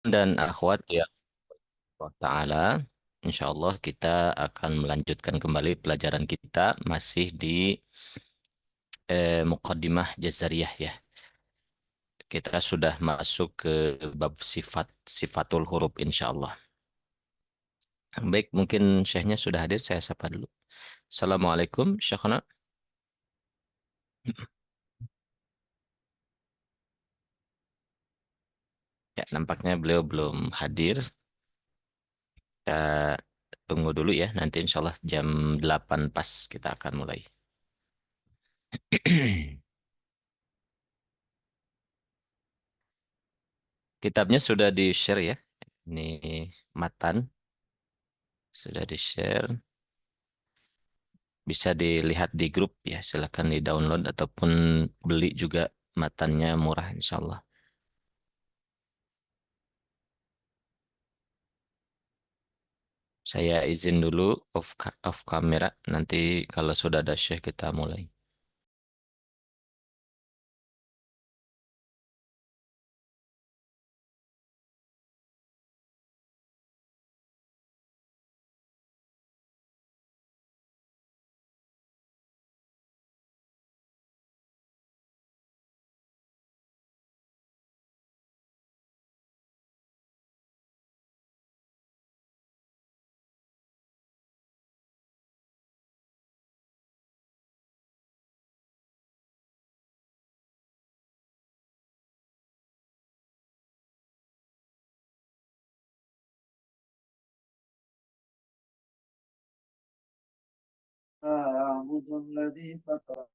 Dan akhwat ya Allah Ta'ala, insya Allah kita akan melanjutkan kembali pelajaran kita masih di Muqaddimah Jazariyah ya. Kita sudah masuk ke bab sifatul huruf insya Allah. Baik, mungkin syekhnya sudah hadir, saya sapa dulu. Assalamualaikum, syekhna. Ya, nampaknya beliau belum hadir. Kita tunggu dulu ya, nanti insya Allah jam 8 pas kita akan mulai. Kitabnya sudah di-share ya. Ini matan sudah di-share. Bisa dilihat di grup ya. Silakan di-download ataupun beli juga, matannya murah insya Allah. Saya izin dulu off kamera. Nanti kalau sudah ada syekh kita mulai. أعبد الذي فطر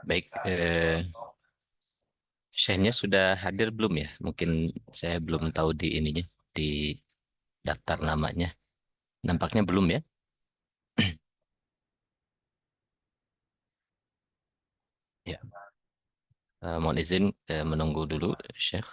Baik, Syekhnya sudah hadir belum ya? Mungkin saya belum tahu di ininya, di daftar namanya. Nampaknya belum ya? Ya, mohon izin menunggu dulu, Syekh.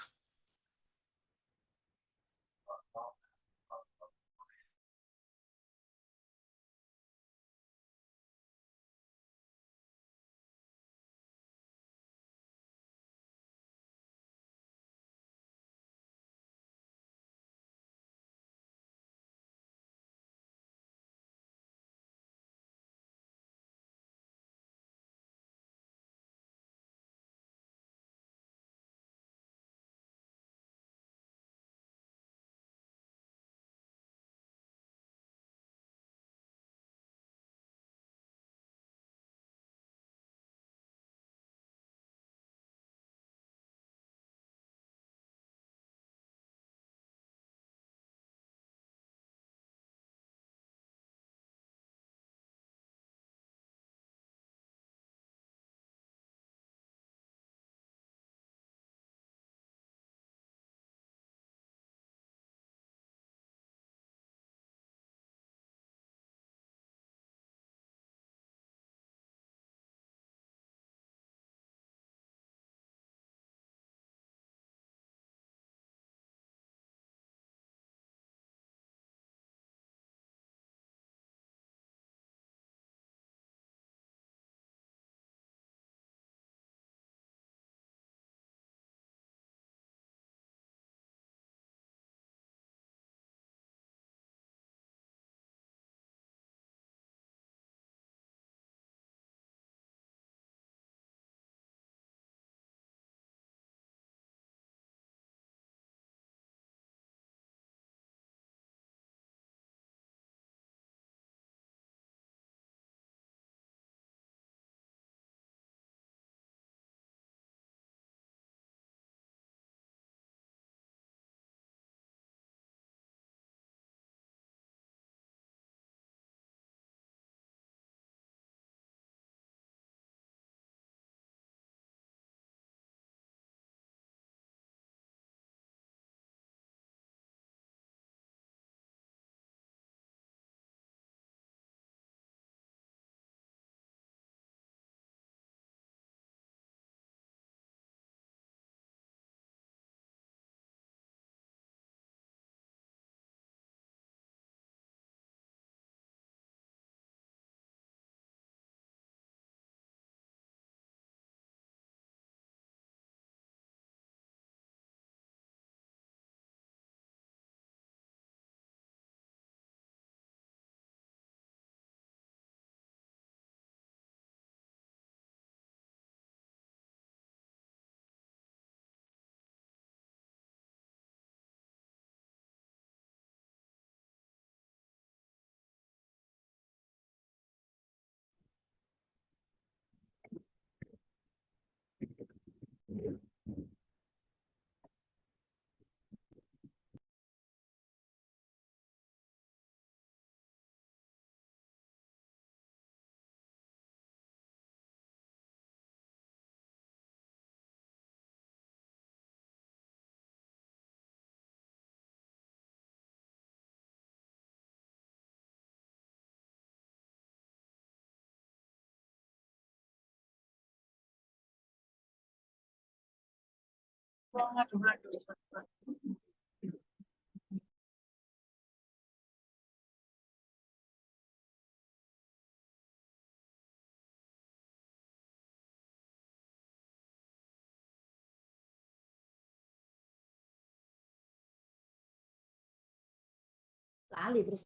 Kali terus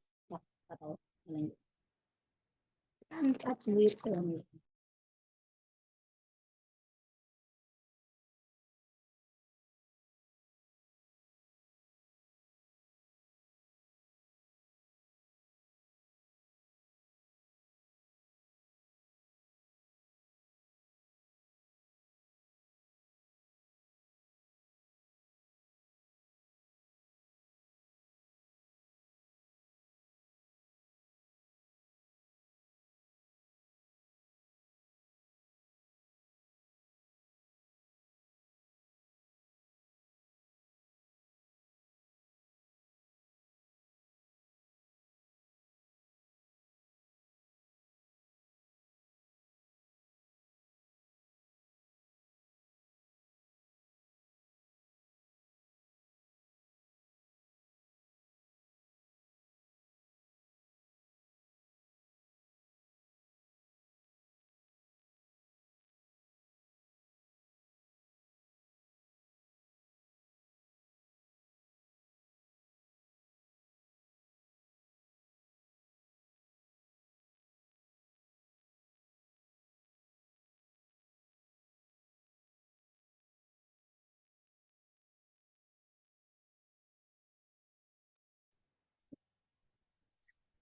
atau kan duit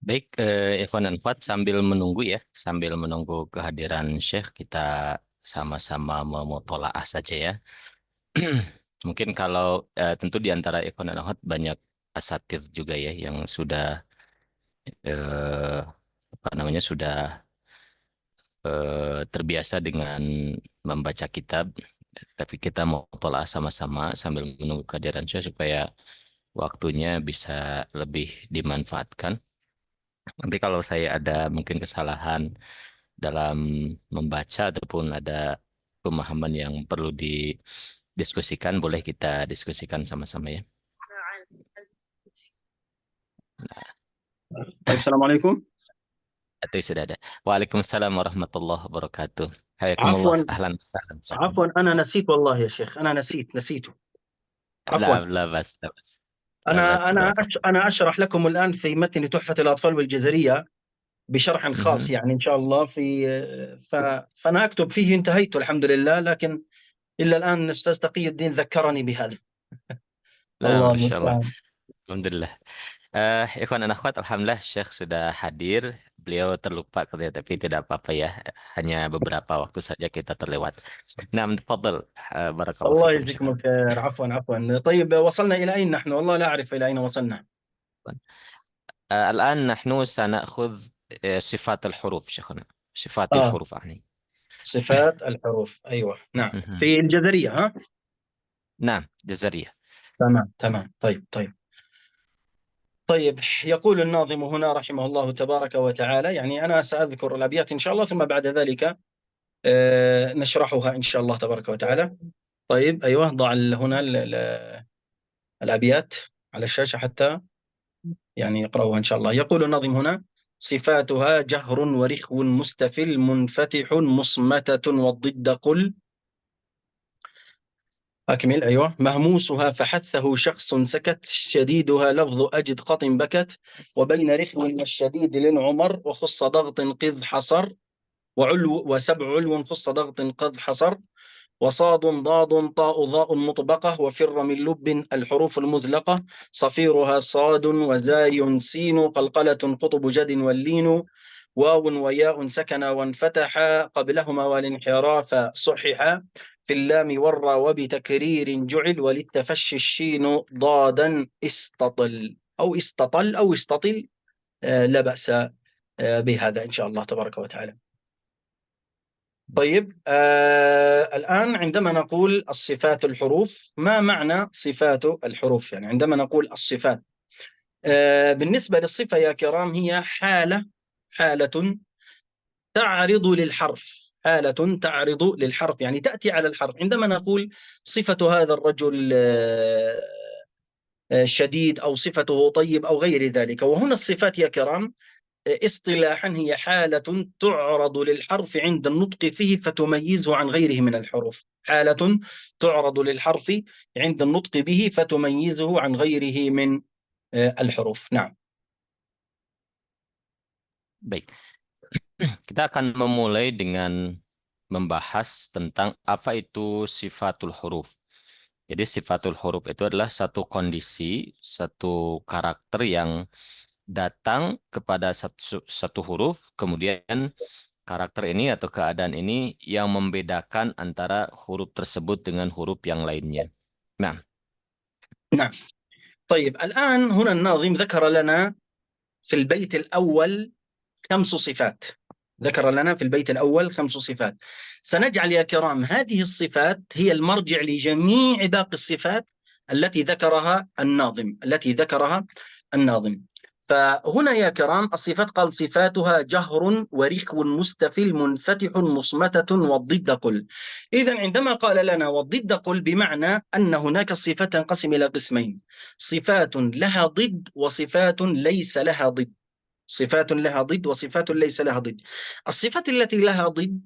Baik, Ikhwan dan Akhwat, sambil menunggu kehadiran Syekh, kita sama-sama memutolaah saja ya. Mungkin kalau tentu di antara Ikhwan dan Akhwat banyak asatidz juga ya yang sudah eh, apa namanya terbiasa dengan membaca kitab, tapi kita mau tolaah sama-sama sambil menunggu kehadiran Syekh supaya waktunya bisa lebih dimanfaatkan. Nanti kalau saya ada mungkin kesalahan dalam membaca ataupun ada pemahaman yang perlu didiskusikan, boleh kita diskusikan sama-sama ya. طيب السلام عليكم. Itu sudah ada. Waalaikumsalam warahmatullahi wabarakatuh. Hayakumullah, عفوا ahlan wasahlan. عفوا أنا نسيت والله يا شيخ، أنا نسيته. عفوا. لا لا بس لا بس لا بس بارك الله. أنا أشرح لكم الآن في متن تحفة الأطفال بالجزرية بشرح خاص، مهم. يعني إن شاء الله فأنا أكتب فيه انتهيت الحمد لله، لكن إلا الآن أستاذ تقي الدين ذكرني بهذا. Nah, الله Masya Allah. المستعان. Alhamdulillah. Ikhwan dan akhwat, Alhamdulillah Syekh sudah hadir. Beliau terlupa katanya, tapi tidak apa-apa ya. Hanya beberapa waktu saja kita terlewat. Nah, tafadhal. Barakallahu الله fikum يجزيكم Syekh. الخير. عفوا. طيب وصلنا إلى أين نحن؟ والله لا أعرف إلى أين وصلنا. الآن نحن سنأخذ صفات الحروف شيخنا. صفات آه الحروف يعني. صفات الحروف، أيوة نعم، مهم. في الجزرية ها. نعم، جزرية. تمام. طيب يقول الناظم هنا رحمه الله تبارك وتعالى، يعني أنا سأذكر الأبيات إن شاء الله، ثم بعد ذلك نشرحها إن شاء الله تبارك وتعالى. طيب أيوة، ضع هنا الأبيات على الشاشة حتى يعني يقرأوها إن شاء الله. يقول الناظم هنا: صفاتها جهر ورخو مستفل منفتح مصمتة، والضد قل. أكمل. أيوة. مهموسها فحثه شخص سكت، شديدها لفظ أجد قط بكت، وبين رخو والشديد للعمر، وخص ضغط قذ حصر، وسبع علو خص ضغط قذ حصر، وصاد ضاد طاء ضاء مطبقة، وفر من لب الحروف المذلقة، صفيرها صاد وزاي سين، قلقلة قطب جد واللين، واو وياء سكن وانفتحا، قبلهما والانحراف صححا، في اللام والرا وبتكرير جعل، وللتفشي الشين ضادا استطل أو استطل. لا بأس بهذا إن شاء الله تبارك وتعالى. طيب الآن عندما نقول الصفات الحروف، ما معنى صفات الحروف؟ يعني عندما نقول الصفات بالنسبة للصفة يا كرام هي حالة تعرض للحرف، حالة تعرض للحرف، يعني تأتي على الحرف. عندما نقول صفة هذا الرجل شديد، أو صفته طيب، أو غير ذلك. وهنا الصفات يا كرام اصطلاحا هي حالة تعرض للحرف عند النطق فيه فتميزه عن غيره من الحروف. حالة تعرض للحرف عند النطق به فتميزه عن غيره من الحروف. نعم. Baik. Kita akan memulai dengan membahas tentang apa itu sifatul huruf. Jadi sifatul huruf itu adalah satu kondisi, satu karakter yang datang kepada satu huruf, kemudian karakter ini atau keadaan ini yang membedakan antara huruf tersebut dengan huruf yang lainnya. Nah, نعم. طيب الآن هنا الناظم ذكر لنا في البيت الأول 5 صفات. ذكر لنا في البيت الأول 5 صفات. سنجعل يا كرام هذه الصفات هي المرجع لجميع باقي الصفات التي ذكرها الناظم. فهنا يا كرام الصفات قال: صفاتها جهر ورخو مستفل منفتح مصمتة، والضد قل. إذا عندما قال لنا والضد قل، بمعنى أن هناك الصفات تنقسم إلى قسمين: صفات لها ضد وصفات ليس لها ضد. صفات لها ضد وصفات ليس لها ضد. الصفات التي لها ضد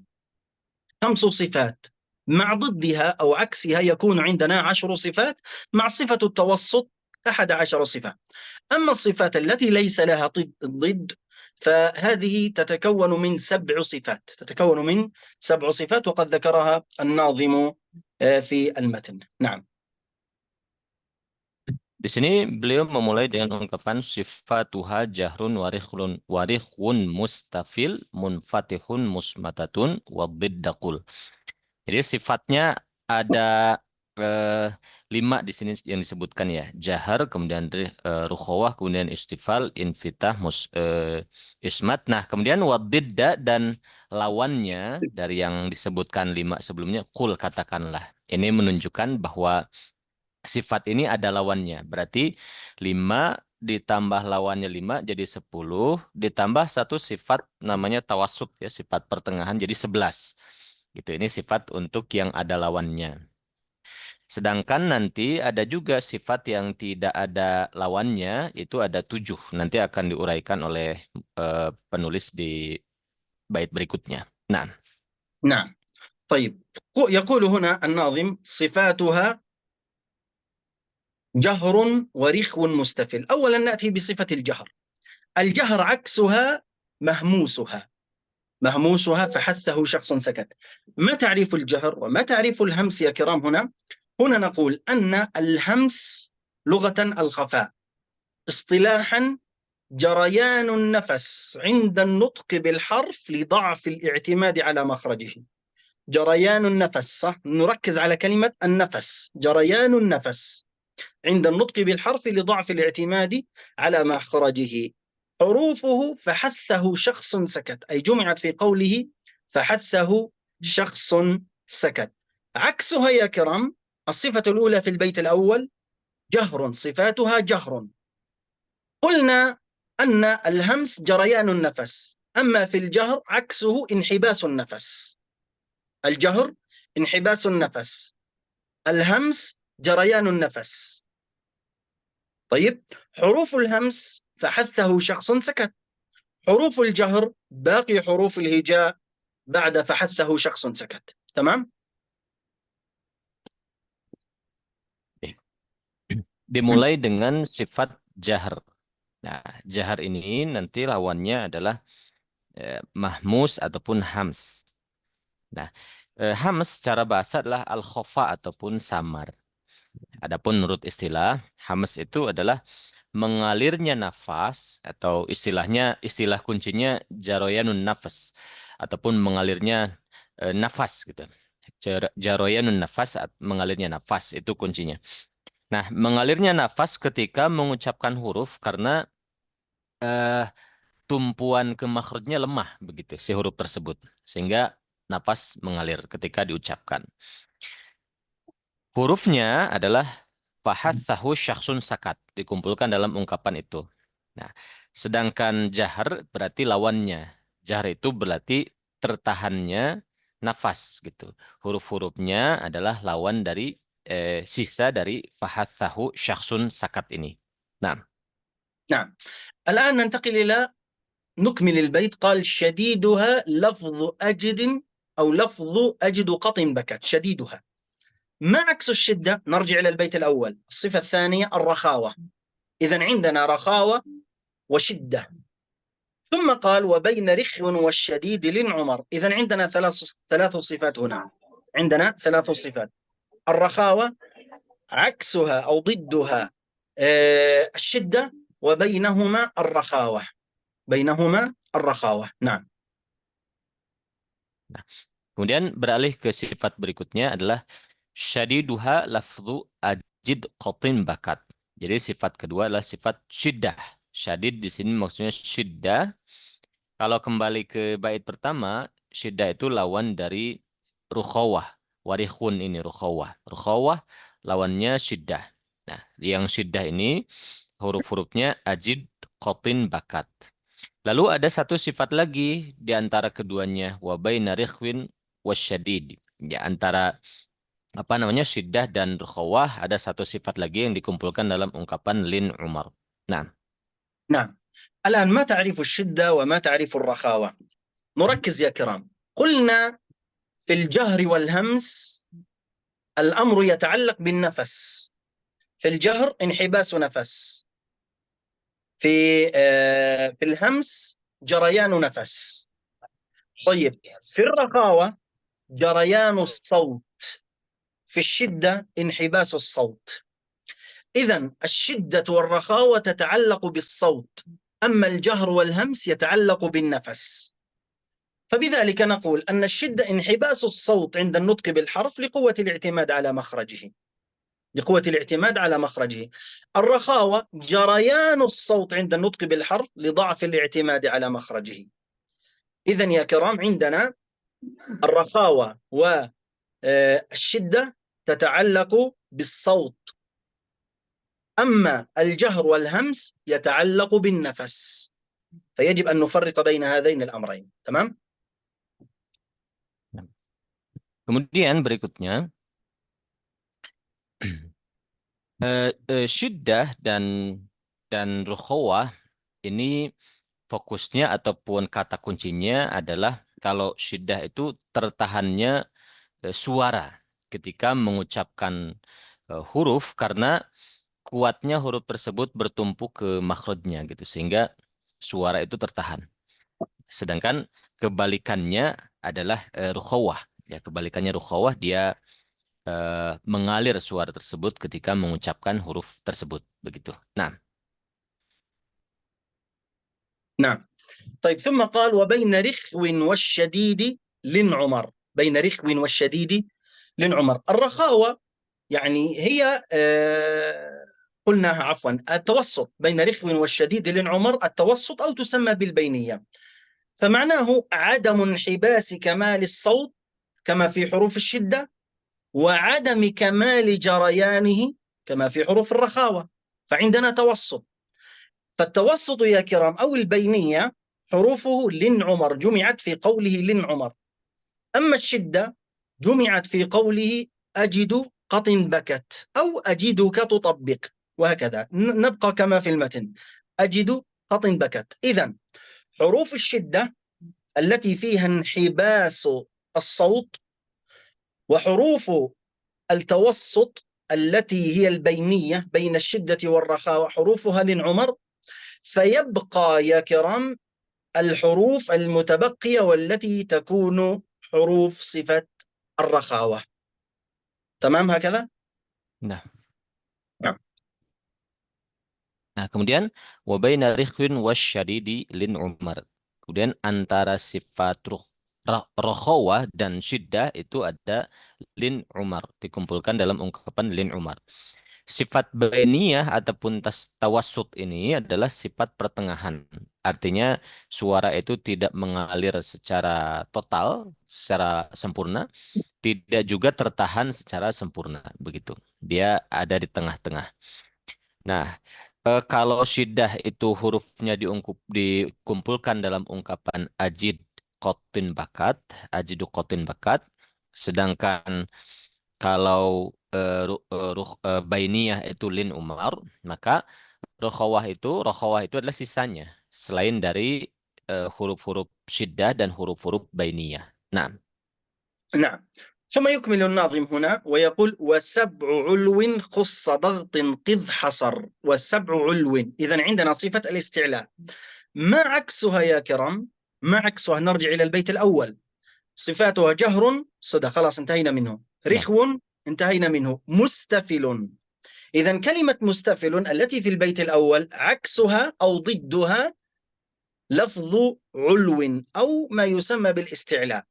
5 صفات، مع ضدها أو عكسها يكون عندنا 10 صفات، مع صفة التوسط 11 صفة. أما الصفات التي ليس لها ضد فهذه تتكون من 7 صفات، وقد ذكرها الناظم في المتن. نعم. Di sini beliau memulai dengan ungkapan sifatuha jahrun warikhun mustafil munfatihun musmatatun wadiddaqul. Jadi sifatnya ada eh, 5 di sini yang disebutkan ya. Jahar, kemudian rukhawah, kemudian istifal, infitah, ismat. Nah, kemudian wadidda dan lawannya dari yang disebutkan 5 sebelumnya, kul katakanlah. Ini menunjukkan bahwa sifat ini ada lawannya. Berarti 5 ditambah lawannya 5 jadi 10, ditambah satu sifat namanya tawasud ya, sifat pertengahan jadi 11. Gitu. Ini sifat untuk yang ada lawannya. Sedangkan nanti ada juga sifat yang tidak ada lawannya, itu ada 7. Nanti akan diuraikan oleh penulis di bait berikutnya. Nah, نعم. طيب، يقول هنا الناظم: صفاتها جهر ورخو مستفل. أولا نأتي بصفة الجهر. الجهر عكسها مهموسها. مهموسها فحثه شخص سكت. ما تعريف الجهر وما تعريف الهمس يا كرام هنا؟ هنا نقول أن الهمس لغة الخفاء، اصطلاحا جريان النفس عند النطق بالحرف لضعف الاعتماد على مخرجه. جريان النفس، صح؟ نركز على كلمة النفس، جريان النفس عند النطق بالحرف لضعف الاعتماد على مخرجه. حروفه فحثه شخص سكت، أي جمعت في قوله فحثه شخص سكت. عكسها يا كرام، الصفة الأولى في البيت الأول جهر، صفاتها جهر. قلنا أن الهمس جريان النفس، أما في الجهر عكسه انحباس النفس. الجهر انحباس النفس، الهمس جريان النفس. طيب، حروف الهمس فحثه شخص سكت، حروف الجهر باقي حروف الهجاء بعد فحثه شخص سكت. تمام؟ dimulai dengan sifat jahar. Nah, jahar ini nanti lawannya adalah mahmus ataupun hams. Nah, hams secara bahasa adalah al-khofa ataupun samar. Adapun menurut istilah, hams itu adalah mengalirnya nafas atau istilah kuncinya jaroyanun nafas ataupun mengalirnya nafas gitu. Jaroyanun nafas, mengalirnya nafas itu kuncinya. Nah, mengalirnya nafas ketika mengucapkan huruf karena eh, tumpuan ke makhrajnya lemah begitu si huruf tersebut sehingga napas mengalir ketika diucapkan. Hurufnya adalah fahathahu syakhsun sakat dikumpulkan dalam ungkapan itu. Nah, sedangkan jahar berarti lawannya. Jahar itu berarti tertahannya nafas gitu. Huruf-hurufnya adalah lawan dari sisa dari fahathahu syakhsun sakat ini. Nah, نعم. الآن ننتقل إلى نكمل البيت. قال شديدها لفظ أجد أو لفظ أجد قط بكت. شديدها ما عكس الشدة؟ نرجع إلى البيت الأول. الصفة الثانية الرخاوة، إذن عندنا رخاوة وشدة. ثم قال وبين رخو والشديد لنعمر، إذن عندنا ثلاث صفات هنا. عندنا 3 صفات. الرخاوة عكسها أو ضدها الشدة، وبينهما الرخاوة. بينهما الرخاوة. نعم. kemudian beralih ke sifat berikutnya adalah syadiduha lafzu ajid qatin bakat. Jadi sifat kedua adalah sifat syiddah. Syadid di sini maksudnya syiddah. Kalau kembali ke bait pertama, syiddah itu lawan dari rukhawah. Warihun ini rukhawah. Rukhawah lawannya syiddah. Nah, yang syiddah ini huruf-hurufnya ajid qatin bakat. Lalu ada satu sifat lagi di antara keduanya, wa baina rikhwin wasyadid. Ya, antara apa namanya syiddah dan rukhawah ada satu sifat lagi yang dikumpulkan dalam ungkapan lin Umar. Nah, نعم. الآن ما تعريف الشدة وما تعريف الرخاوة؟ نركز يا كرام. قلنا في الجهر والهمس الأمر يتعلق بالنفس. في الجهر انحباس نفس، في الهمس جريان نفس. طيب، في الرخاوة جريان الصوت، في الشدة انحباس الصوت. إذن الشدة والرخاوة تتعلق بالصوت، أما الجهر والهمس يتعلق بالنفس. فبذلك نقول أن الشدة انحباس الصوت عند النطق بالحرف لقوة الاعتماد على مخرجه، لقوة الاعتماد على مخرجه. الرخاوة جريان الصوت عند النطق بالحرف لضعف الاعتماد على مخرجه. إذن يا كرام عندنا الرخاوة والشدة تتعلق بالصوت، أما الجهر والهمس يتعلق بالنفس، فيجب أن نفرق بين هذين الأمرين. تمام؟ Kemudian berikutnya, syiddah dan rukhawah ini fokusnya ataupun kata kuncinya adalah kalau syiddah itu tertahannya suara ketika mengucapkan huruf karena kuatnya huruf tersebut bertumpu ke makhrajnya gitu sehingga suara itu tertahan. Sedangkan kebalikannya adalah rukhawah. Ya, kebalikannya rukhawah dia mengalir suara tersebut ketika mengucapkan huruf tersebut begitu. Nah, نعم. طيب ثم قال وبين رخو والشديد لنعمر، بين رخو والشديد لنعمر. الرخاوة يعني هي قلناها عفوا التوسط، بين رخو والشديد لنعمر التوسط، أو تسمى بالبينية. فمعناه عدم انحباس كمال الصوت كما في حروف الشدة، وعدم كمال جريانه كما في حروف الرخاوة، فعندنا توسط. فالتوسط يا كرام أو البينية حروفه لنعمر، جمعت في قوله لنعمر. أما الشدة جمعت في قوله أجد قط بكت أو أجدك تطبق، وهكذا نبقى كما في المتن أجد قط بكت. إذن حروف الشدة التي فيها انحباس الصوت، وحروف التوسط التي هي البينية بين الشدة والرخاوة حروفها لنعمر، فيبقى يا كرام الحروف المتبقية والتي تكون حروف صفة الرخاوة. تمام هكذا؟ nah. نعم. Nah, kemudian wabaina rikhwin wasyadidi lin umar. Kemudian antara sifat rokhawah dan syiddah itu ada lin umar, dikumpulkan dalam ungkapan lin umar. Sifat bainiyah ataupun tawassut ini adalah sifat pertengahan. Artinya suara itu tidak mengalir secara total, secara sempurna, tidak juga tertahan secara sempurna, begitu. Dia ada di tengah-tengah. Nah, kalau syiddah itu hurufnya dikumpulkan dalam ungkapan ajid kotin bakat, ajidu kotin bakat, sedangkan kalau bainiyah itu lin umar, maka rokhawah itu adalah sisanya, selain dari huruf-huruf syiddah dan huruf-huruf bainiyah. Nah, نعم. ثم يكمل الناظم هنا ويقول وسبع علو خص ضغط قذ حصر. وسبع علو، إذن عندنا صفة الاستعلاء. ما عكسها يا كرام؟ ما عكسها؟ نرجع إلى البيت الأول. صفاتها جهر صدى، خلاص انتهينا منه. nah, رخو انتهينا منه. مستفل، إذن كلمة مستفل التي في البيت الأول عكسها أو ضدها لفظ علو أو ما يسمى بالاستعلاء.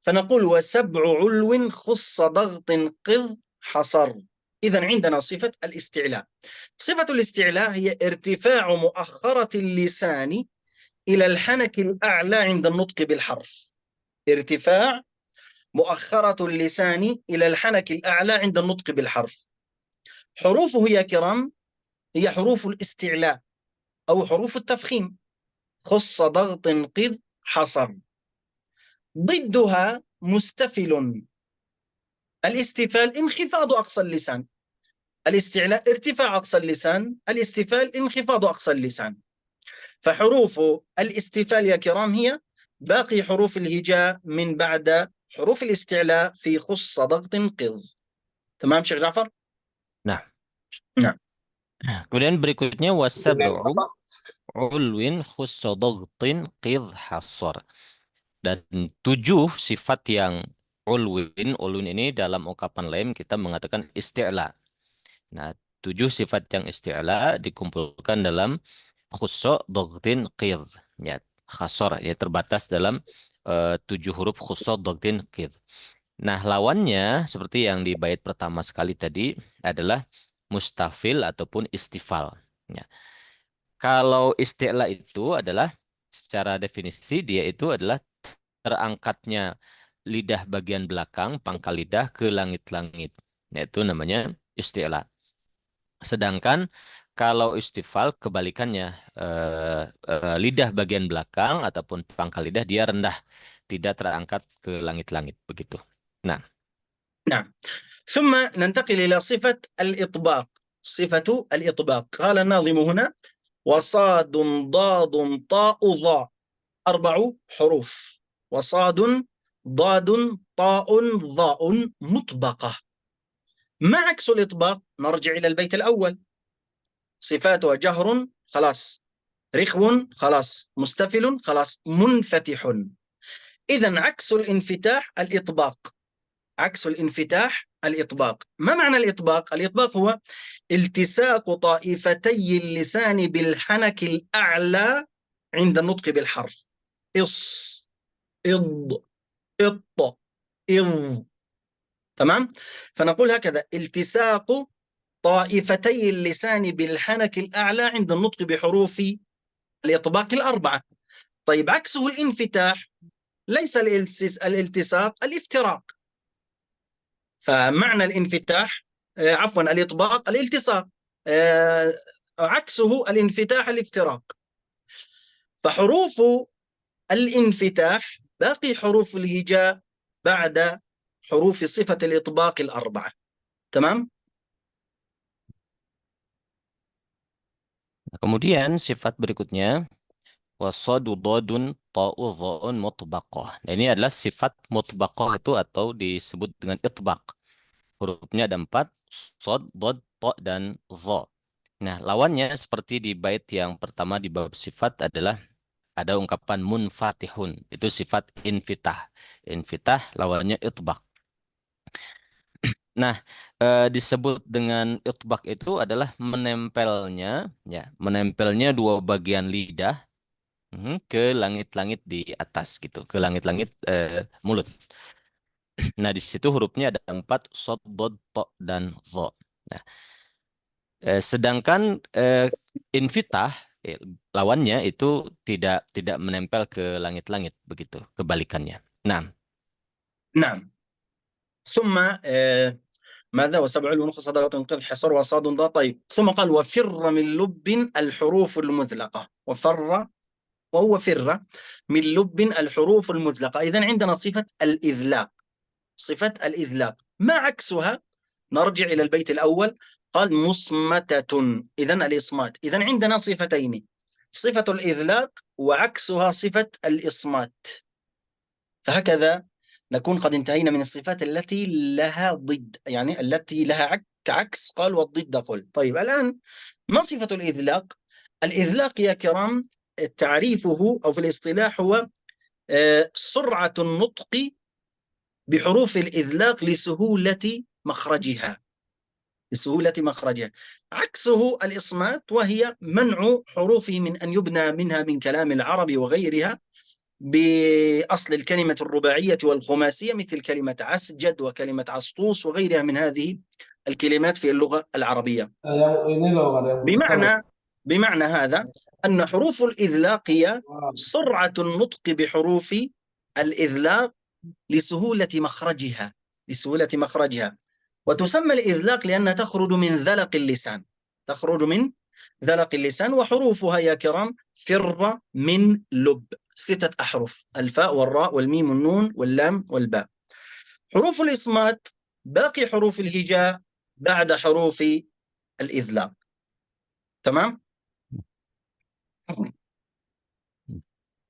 فنقول وسبع علو خص ضغط قذ حصر. إذن عندنا صفة الاستعلاء. صفة الاستعلاء هي ارتفاع مؤخرة اللسان إلى الحنك الأعلى عند النطق بالحرف. ارتفاع مؤخرة اللسان إلى الحنك الأعلى عند النطق بالحرف. حروفه يا كرام هي حروف الاستعلاء أو حروف التفخيم. خص ضغط قذ حصر. ضدها مستفل. الاستفال انخفاض أقصى اللسان. الاستعلاء ارتفاع أقصى اللسان، الاستفال انخفاض أقصى اللسان. فحروف الاستفال يا كرام هي باقي حروف الهجاء من بعد حروف الاستعلاء في خص ضغط قذ. تمام شيخ جعفر؟ nah. نعم. Kemudian berikutnya wasab'u ulwin khussadagtin qidh hasar. Dan 7 sifat yang ulwin ini dalam ungkapan lain kita mengatakan isti'la. Nah, 7 sifat yang isti'la dikumpulkan dalam khusso dogtin qidh. Ya, khasor ya terbatas dalam 7 huruf khusso dogtin qidh. Nah, lawannya seperti yang di bait pertama sekali tadi adalah mustafil ataupun istifal. Ya. Kalau isti'la itu adalah secara definisi dia itu adalah terangkatnya lidah bagian belakang, pangkal lidah ke langit-langit. Yaitu namanya isti'la. Sedangkan kalau istifal kebalikannya, lidah bagian belakang ataupun pangkal lidah dia rendah, tidak terangkat ke langit-langit begitu. Nah, نعم. ثم ننتقل إلى صفة الإطباق. صفة الإطباق قال الناظم هنا: وصاد ضاد طاء ظاء 4 حروف، وصاد ضاد طاء ظاء مطبقة. ما عكس الإطباق؟ نرجع إلى البيت الأول. صفاتها جهر خلاص، رخو خلاص، مستفل خلاص، منفتح. إذن عكس الانفتاح الإطباق. عكس الانفتاح الإطباق. ما معنى الإطباق؟ الإطباق هو التصاق طائفتي اللسان بالحنك الأعلى عند النطق بالحرف. إص، إض، إط، إض. تمام؟ فنقول هكذا: التصاق طائفتي اللسان بالحنك الأعلى عند النطق بحروف الإطباق 4. طيب عكسه الانفتاح، ليس الالتصاق، الافتراق. فمعنى الانفتاح عفوا الإطباق الالتصاق، عكسه الانفتاح الافتراق. فحروف الانفتاح باقي حروف الهجاء بعد حروف صفة الإطباق 4. تمام؟ kemudian sifat berikutnya wasadu dodun ta'u dha'un mutbaqah. Nah, ini adalah sifat mutbaqah itu atau disebut dengan itbaq. Hurufnya ada 4, sod, dod, ta, dan dha. Nah, lawannya seperti di bait yang pertama di bab sifat adalah ada ungkapan munfatihun. Itu sifat infitah. Infitah lawannya itbaq. Nah, disebut dengan itbaq itu adalah menempelnya 2 bagian lidah ke langit-langit di atas gitu, ke langit-langit mulut. Nah, di situ hurufnya ada 4, sod, dod, to, dan dha. Nah, sedangkan infitah lawannya itu tidak menempel ke langit-langit begitu, kebalikannya. Nah, نعم. ثم ماذا؟ وسبع ونخ صدقة قذ حصر وصاد ضاد. طيب ثم قال: وفر من لب الحروف المذلقة. وفر وهو فر من لب الحروف المذلقة. إذن عندنا صفة الإذلاق. صفة الإذلاق ما عكسها؟ نرجع إلى البيت الأول. قال: مصمتة، إذن الإصمات. إذن عندنا صفتين: صفة الإذلاق وعكسها صفة الإصمات. فهكذا نكون قد انتهينا من الصفات التي لها ضد، يعني التي لها عكس. قال: والضد قل. طيب الآن ما صفة الإذلاق؟ الإذلاق يا كرام تعريفه أو في الاصطلاح هو سرعة النطق بحروف الإذلاق لسهولة مخرجها. لسهولة مخرجها. عكسه الإصمات، وهي منع حروفه من أن يبنى منها من كلام العرب وغيرها بأصل الكلمة الرباعية والخماسية، مثل كلمة عسجد وكلمة عسطوس وغيرها من هذه الكلمات في اللغة العربية. بمعنى هذا أن حروف الإذلاق هي سرعة النطق بحروف الإذلاق لسهولة مخرجها. لسهولة مخرجها. وتسمى الإذلاق لأنها تخرج من ذلق اللسان. تخرج من ذلق اللسان. وحروفها يا كرام: فر، من، لب، 6 أحرف: الفاء والراء والميم والنون واللام والباء. حروف الإصمات باقي حروف الهجاء بعد حروف الإذلاق. تمام؟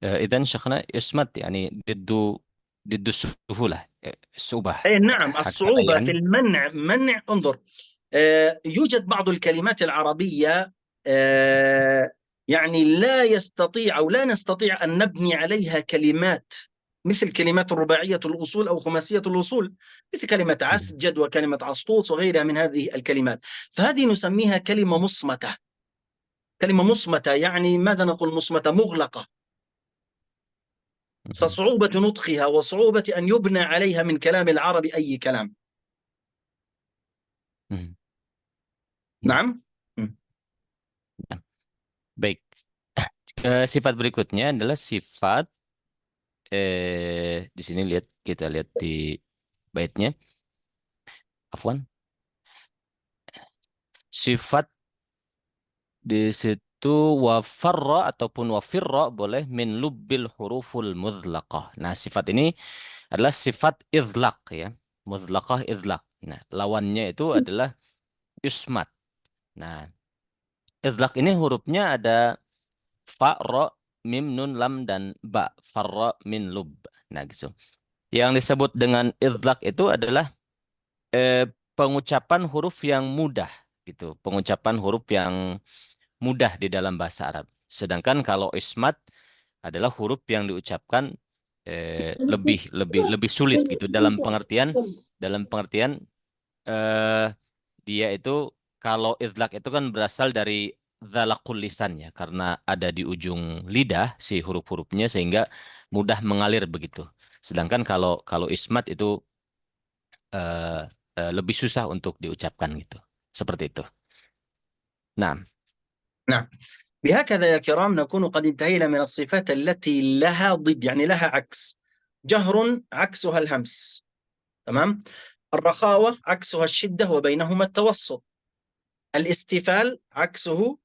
إذن شيخنا إصمت يعني ضد السهولة، الصعوبة. أي نعم، هكذا الصعوبة يعني. في منع. انظر، يوجد بعض الكلمات العربية يعني لا يستطيع أو لا نستطيع أن نبني عليها كلمات مثل كلمات الرباعية الأصول أو خماسية الأصول، مثل كلمة عسجد وكلمة عسطوط وغيرها من هذه الكلمات. فهذه نسميها كلمة مصمتة. كلمة مصمتة يعني ماذا نقول؟ مصمتة، مغلقة، فصعوبة نطقها وصعوبة أن يبنى عليها من كلام العرب أي كلام. نعم. Baik. Sifat berikutnya adalah sifat di sini kita lihat di baitnya. Afwan. Sifat di situ wafarra ataupun wafirra boleh min lubbil huruful mudlaqah. Nah, sifat ini adalah sifat idlaq ya. Mudlaqah idlaq. Nah, lawannya itu adalah ismat. Nah, idlaq ini hurufnya ada fa, ra, mim, nun, lam, dan ba. Farra min lub. Nah, gitu. Yang disebut dengan idlaq itu adalah pengucapan huruf yang mudah gitu. Pengucapan huruf yang mudah di dalam bahasa Arab. Sedangkan kalau ismat adalah huruf yang diucapkan lebih sulit gitu dalam pengertian eh, dia itu kalau idlaq itu kan berasal dari dzalaqul lisan ya karena ada di ujung lidah si huruf-hurufnya sehingga mudah mengalir begitu. Sedangkan kalau kalau ismat itu eh, lebih susah untuk diucapkan gitu. Seperti itu. Nah, نعم. بهكذا يا كرام نكون قد انتهينا من الصفات التي لها ضد، يعني لها عكس. جهر عكسها الهمس، تمام. الرخاوة عكسها الشدة وبينهما التوسط. الاستفال عكسه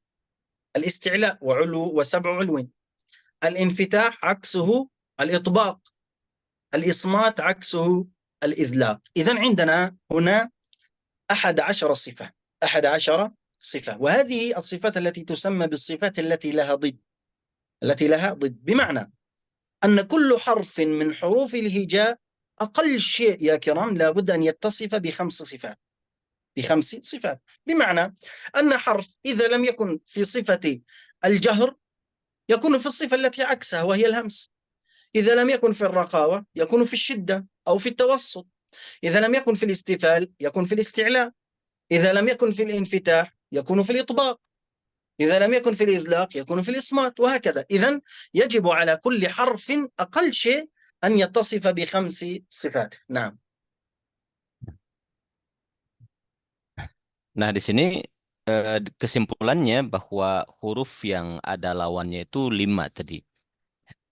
الاستعلاء وعلو وسبع علو. الانفتاح عكسه الإطباق. الإصمات عكسه الإذلاق. إذن عندنا هنا 11 صفة، 11 صفة، وهذه الصفات التي تسمى بالصفات التي لها ضد، التي لها ضد، بمعنى أن كل حرف من حروف الهجاء أقل شيء يا كرام لابد أن يتصف بخمس صفات، بخمس صفات. بمعنى أن حرف إذا لم يكن في صفة الجهر يكون في الصفة التي عكسها وهي الهمس. إذا لم يكن في الرخاوة يكون في الشدة أو في التوسط. إذا لم يكن في الاستفال يكون في الاستعلاء. إذا لم يكن في الانفتاح يكون في الإطباق. إذا لم يكن في الإذلاق يكون في الإصمات، وهكذا. إذن يجب على كل حرف أقل شيء أن يتصف بخمس صفات. نعم. nah di sini kesimpulannya bahwa huruf yang ada lawannya itu 5 tadi.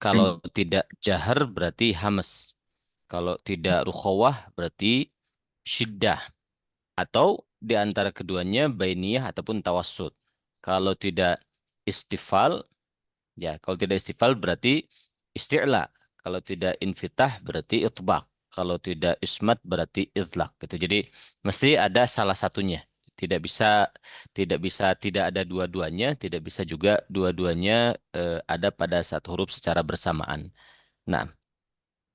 Kalau tidak jahar berarti hamas. Kalau tidak rukhawah berarti syiddah. Atau di antara keduanya bainiyah ataupun tawassut. Kalau tidak istifal, ya kalau tidak istifal berarti isti'la. Kalau tidak infitah berarti itbaq. Kalau tidak ismat berarti idlaq gitu. Jadi mesti ada salah satunya. Tidak bisa tidak ada dua-duanya, tidak bisa juga dua-duanya ada pada satu huruf secara bersamaan. Nah,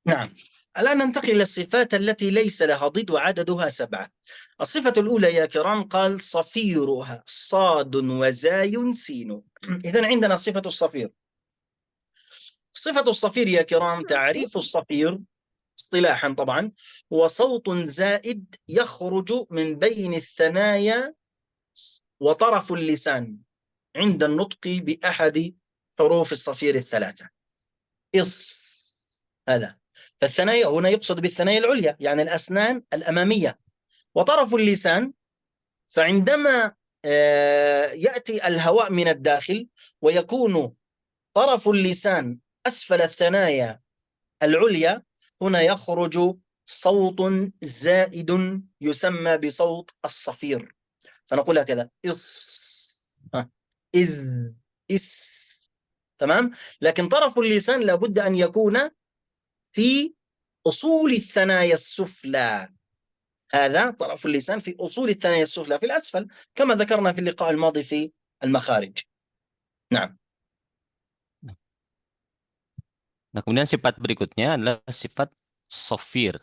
نعم. الآن ننتقل إلى الصفات التي ليس لها ضد وعددها 7. الصفة الأولى يا كرام قال صفيرها صاد وزاي سين. إذن عندنا صفة الصفير. صفة الصفير يا كرام، تعريف الصفير اصطلاحا طبعا هو صوت زائد يخرج من بين الثنايا وطرف اللسان عند النطق بأحد حروف الصفير الثلاثة. هذا. فالثنايا هنا يقصد بالثنايا العليا يعني الأسنان الأمامية. وطرف اللسان فعندما يأتي الهواء من الداخل ويكون طرف اللسان أسفل الثنايا العليا، هنا يخرج صوت زائد يسمى بصوت الصفير. فنقول هكذا إص، إز، إس، تمام. لكن طرف اللسان لابد أن يكون في أصول الثنايا السفلى. هذا طرف اللسان في أصول الثنايا السفلى في الأسفل كما ذكرنا في اللقاء الماضي في المخارج. نعم. nah kemudian sifat berikutnya adalah sifat sofir.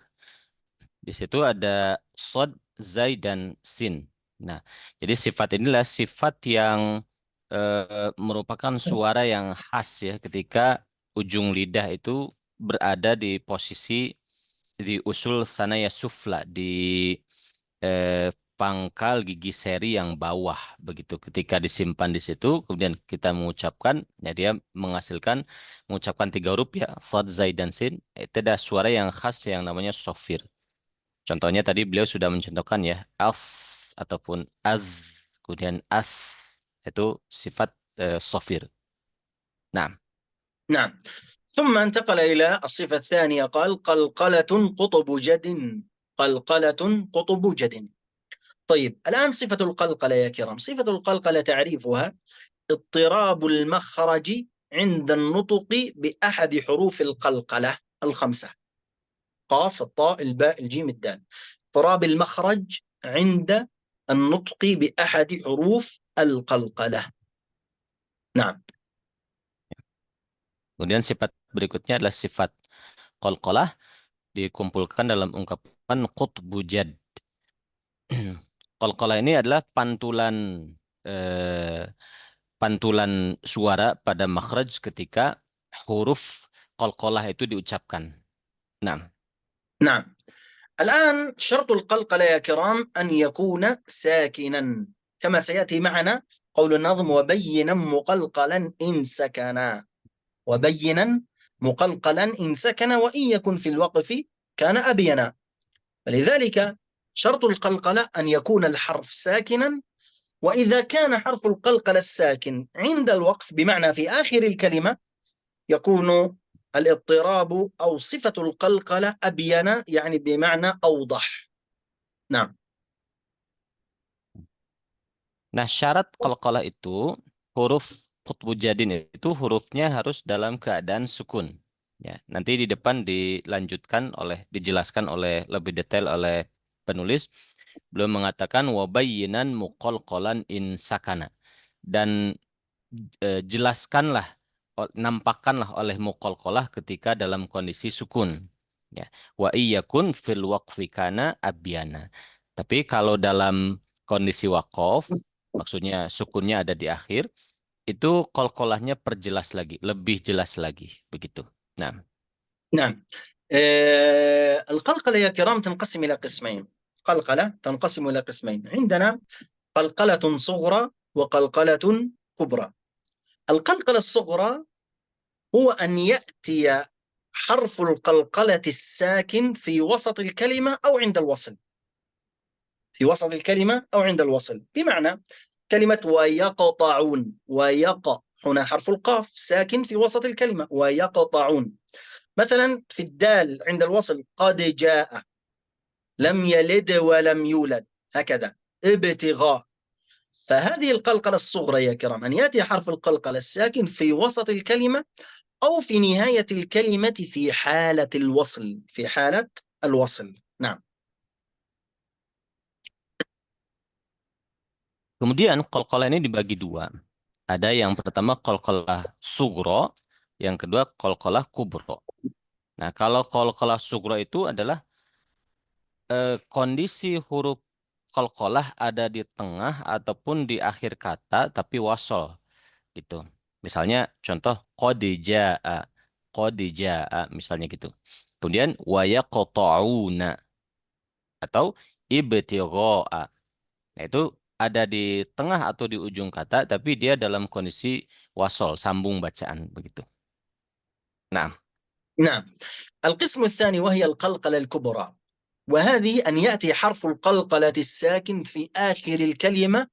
Di situ ada sod, zai, dan sin. Nah, jadi sifat inilah sifat yang merupakan suara yang khas ya ketika ujung lidah itu berada di posisi di usul sanaya sufla, di pangkal gigi seri yang bawah begitu. Ketika disimpan di situ, kemudian kita mengucapkan, ya dia mengucapkan 3 huruf ya, sad, zai, dan sin. Itu ada suara yang khas yang namanya sofir. Contohnya tadi beliau sudah mencontohkan ya, as ataupun az, kemudian as, itu sifat sofir. Nah, نعم. ثم انتقل إلى الصفة الثانية قال قلقلة قطب جد. قلقلة قطب جد. طيب الآن صفة القلقلة يا كرام، صفة القلقلة تعريفها اضطراب المخرج عند النطق بأحد حروف القلقلة الخمسة: قاف، الطاء، الباء، الجيم، الدال. اضطراب المخرج عند النطق بأحد حروف القلقلة. نعم. kemudian sifat berikutnya adalah sifat qalqalah, dikumpulkan dalam ungkapan qutbu jad. Qalqalah ini adalah eh, pantulan suara pada makhraj ketika huruf qalqalah itu diucapkan. Nah, نعم. الآن شرط القلقلة يا كرام أن يكون ساكنا كما سيأتي معنا قول النظم: وبينا مقلقلا إن سكنا. وبينا مقلقلا إن سكن، وإن يكن في الوقف كان أبينا. فلذلك شرط القلقلة أن يكون الحرف ساكنا، وإذا كان حرف القلقلة الساكن عند الوقف بمعنى في آخر الكلمة يكون الاضطراب أو صفة القلقلة أبين، يعني بمعنى أوضح. نعم. nah, syarat qalqalah itu huruf qutbu jadin itu hurufnya harus dalam keadaan sukun. Ya, nanti di depan dijelaskan oleh lebih detail oleh penulis. Belum mengatakan wabayyinan muqalqalan in sakana, dan jelaskanlah, nampakkanlah oleh muqalqalah ketika dalam kondisi sukun. Ya, wa iyakun fil waqfi kana abyana. Tapi kalau dalam kondisi waqaf, maksudnya sukunnya ada di akhir, itu qalqalahnya perjelas lagi, lebih jelas lagi, begitu. Nah, نعم. القلقلة يا كرام تنقسم إلى قسمين. قلقلة تنقسم إلى قسمين. عندنا قلقلة صغرى وقلقلة كبرى. القلقلة الصغرى هو أن يأتي حرف القلقلة الساكن في وسط الكلمة أو عند الوصل. في وسط الكلمة أو عند الوصل، بمعنى كلمة ويقطعون. هنا حرف القاف ساكن في وسط الكلمة، ويقطعون. مثلا في الدال عند الوصل قد جاء، لم يلد ولم يولد، هكذا. ابتغاء. فهذه القلقلة الصغرى يا كرام أن يأتي حرف القلقلة الساكن في وسط الكلمة أو في نهاية الكلمة في حالة الوصل. في حالة الوصل. نعم. kemudian qalqalah ini dibagi dua. Ada yang pertama qalqalah sugro, yang kedua qalqalah kubro. Nah, kalau qalqalah sugro itu adalah kondisi huruf qalqalah ada di tengah ataupun di akhir kata tapi wasol gitu. Misalnya contoh qad jaa misalnya gitu. Kemudian wa yaqta'una atau ibtigha'a. Nah, itu ada di tengah atau di ujung kata tapi dia dalam kondisi wasol, sambung bacaan begitu. Nah, نعم. القسم الثاني وهي القلقلة الكبرى، وهذه أن يأتي حرف القلقلة الساكن في آخر الكلمة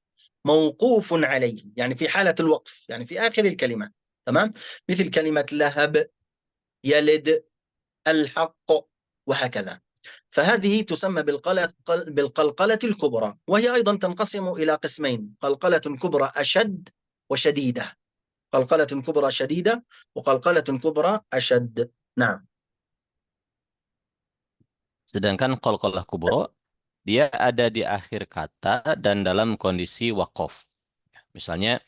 موقوف عليه، يعني في حالة الوقف، يعني في آخر الكلمة. تمام. مثل كلمة لهب، يلد، الحق، وهكذا. فهذه تسمى بالقلقلة الكبرى، وهي أيضا تنقسم إلى قسمين: قلقلة كبرى أشد وشديدة. قلقلة كبرى شديدة وقلقلة كبرى أشد. نعم. sedangkan qalqalah kubro dia ada di akhir kata dan dalam kondisi waqaf. Misalnya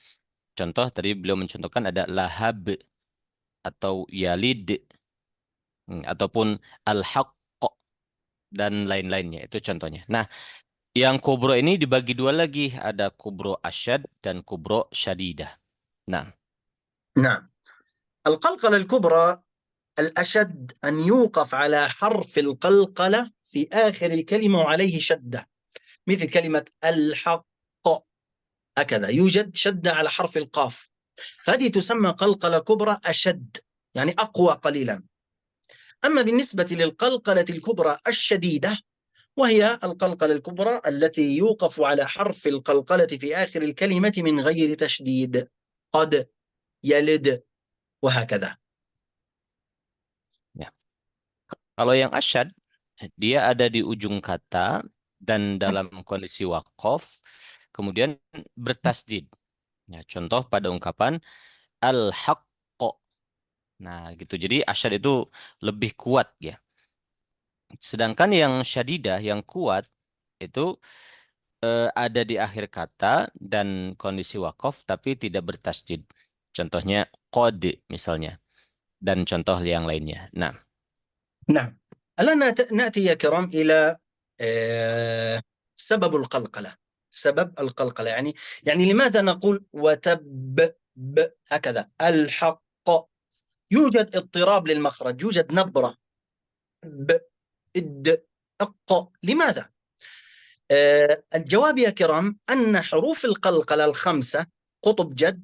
contoh tadi beliau mencontohkan ada lahab atau yalid, ataupun al-haqq dan lain-lainnya, itu contohnya. Nah, yang kubro ini dibagi dua lagi, ada kubro asyad dan kubro syadidah. Nah, نعم. القلقلة الكبرى الأشد أن يوقف على حرف القلقلة في آخر الكلمة وعليه شدة، مثل كلمة الحق، هكذا يوجد شدة على حرف القاف، فهذه تسمى قلقلة كبرى أشد، يعني أقوى قليلا. أما بالنسبة للقلقلة الكبرى الشديدة، وهي القلقلة الكبرى التي يوقف على حرف القلقلة في آخر الكلمة من غير تشديد، قد، يلد، وهكذا. Ya. Kalau yang asyad, dia ada di ujung kata dan dalam kondisi wakof, kemudian bertasdid. Ya, contoh pada ungkapan al-haqqo. Nah, gitu. Jadi asyad itu lebih kuat ya. Sedangkan yang syadidah, yang kuat itu ada di akhir kata dan kondisi wakof tapi tidak bertasdid. Contohnya qad misalnya dan contoh yang lainnya. Nah, نعم. الآن نأتي يا كرام إلى سبب القلقلة. سبب القلقلة يعني لماذا نقول وتب هكذا الحق؟ يوجد اضطراب للمخرج، يوجد نبرة ب إد أق. لماذا؟ الجواب يا كرام أن حروف القلقلة الخمسة قطب جد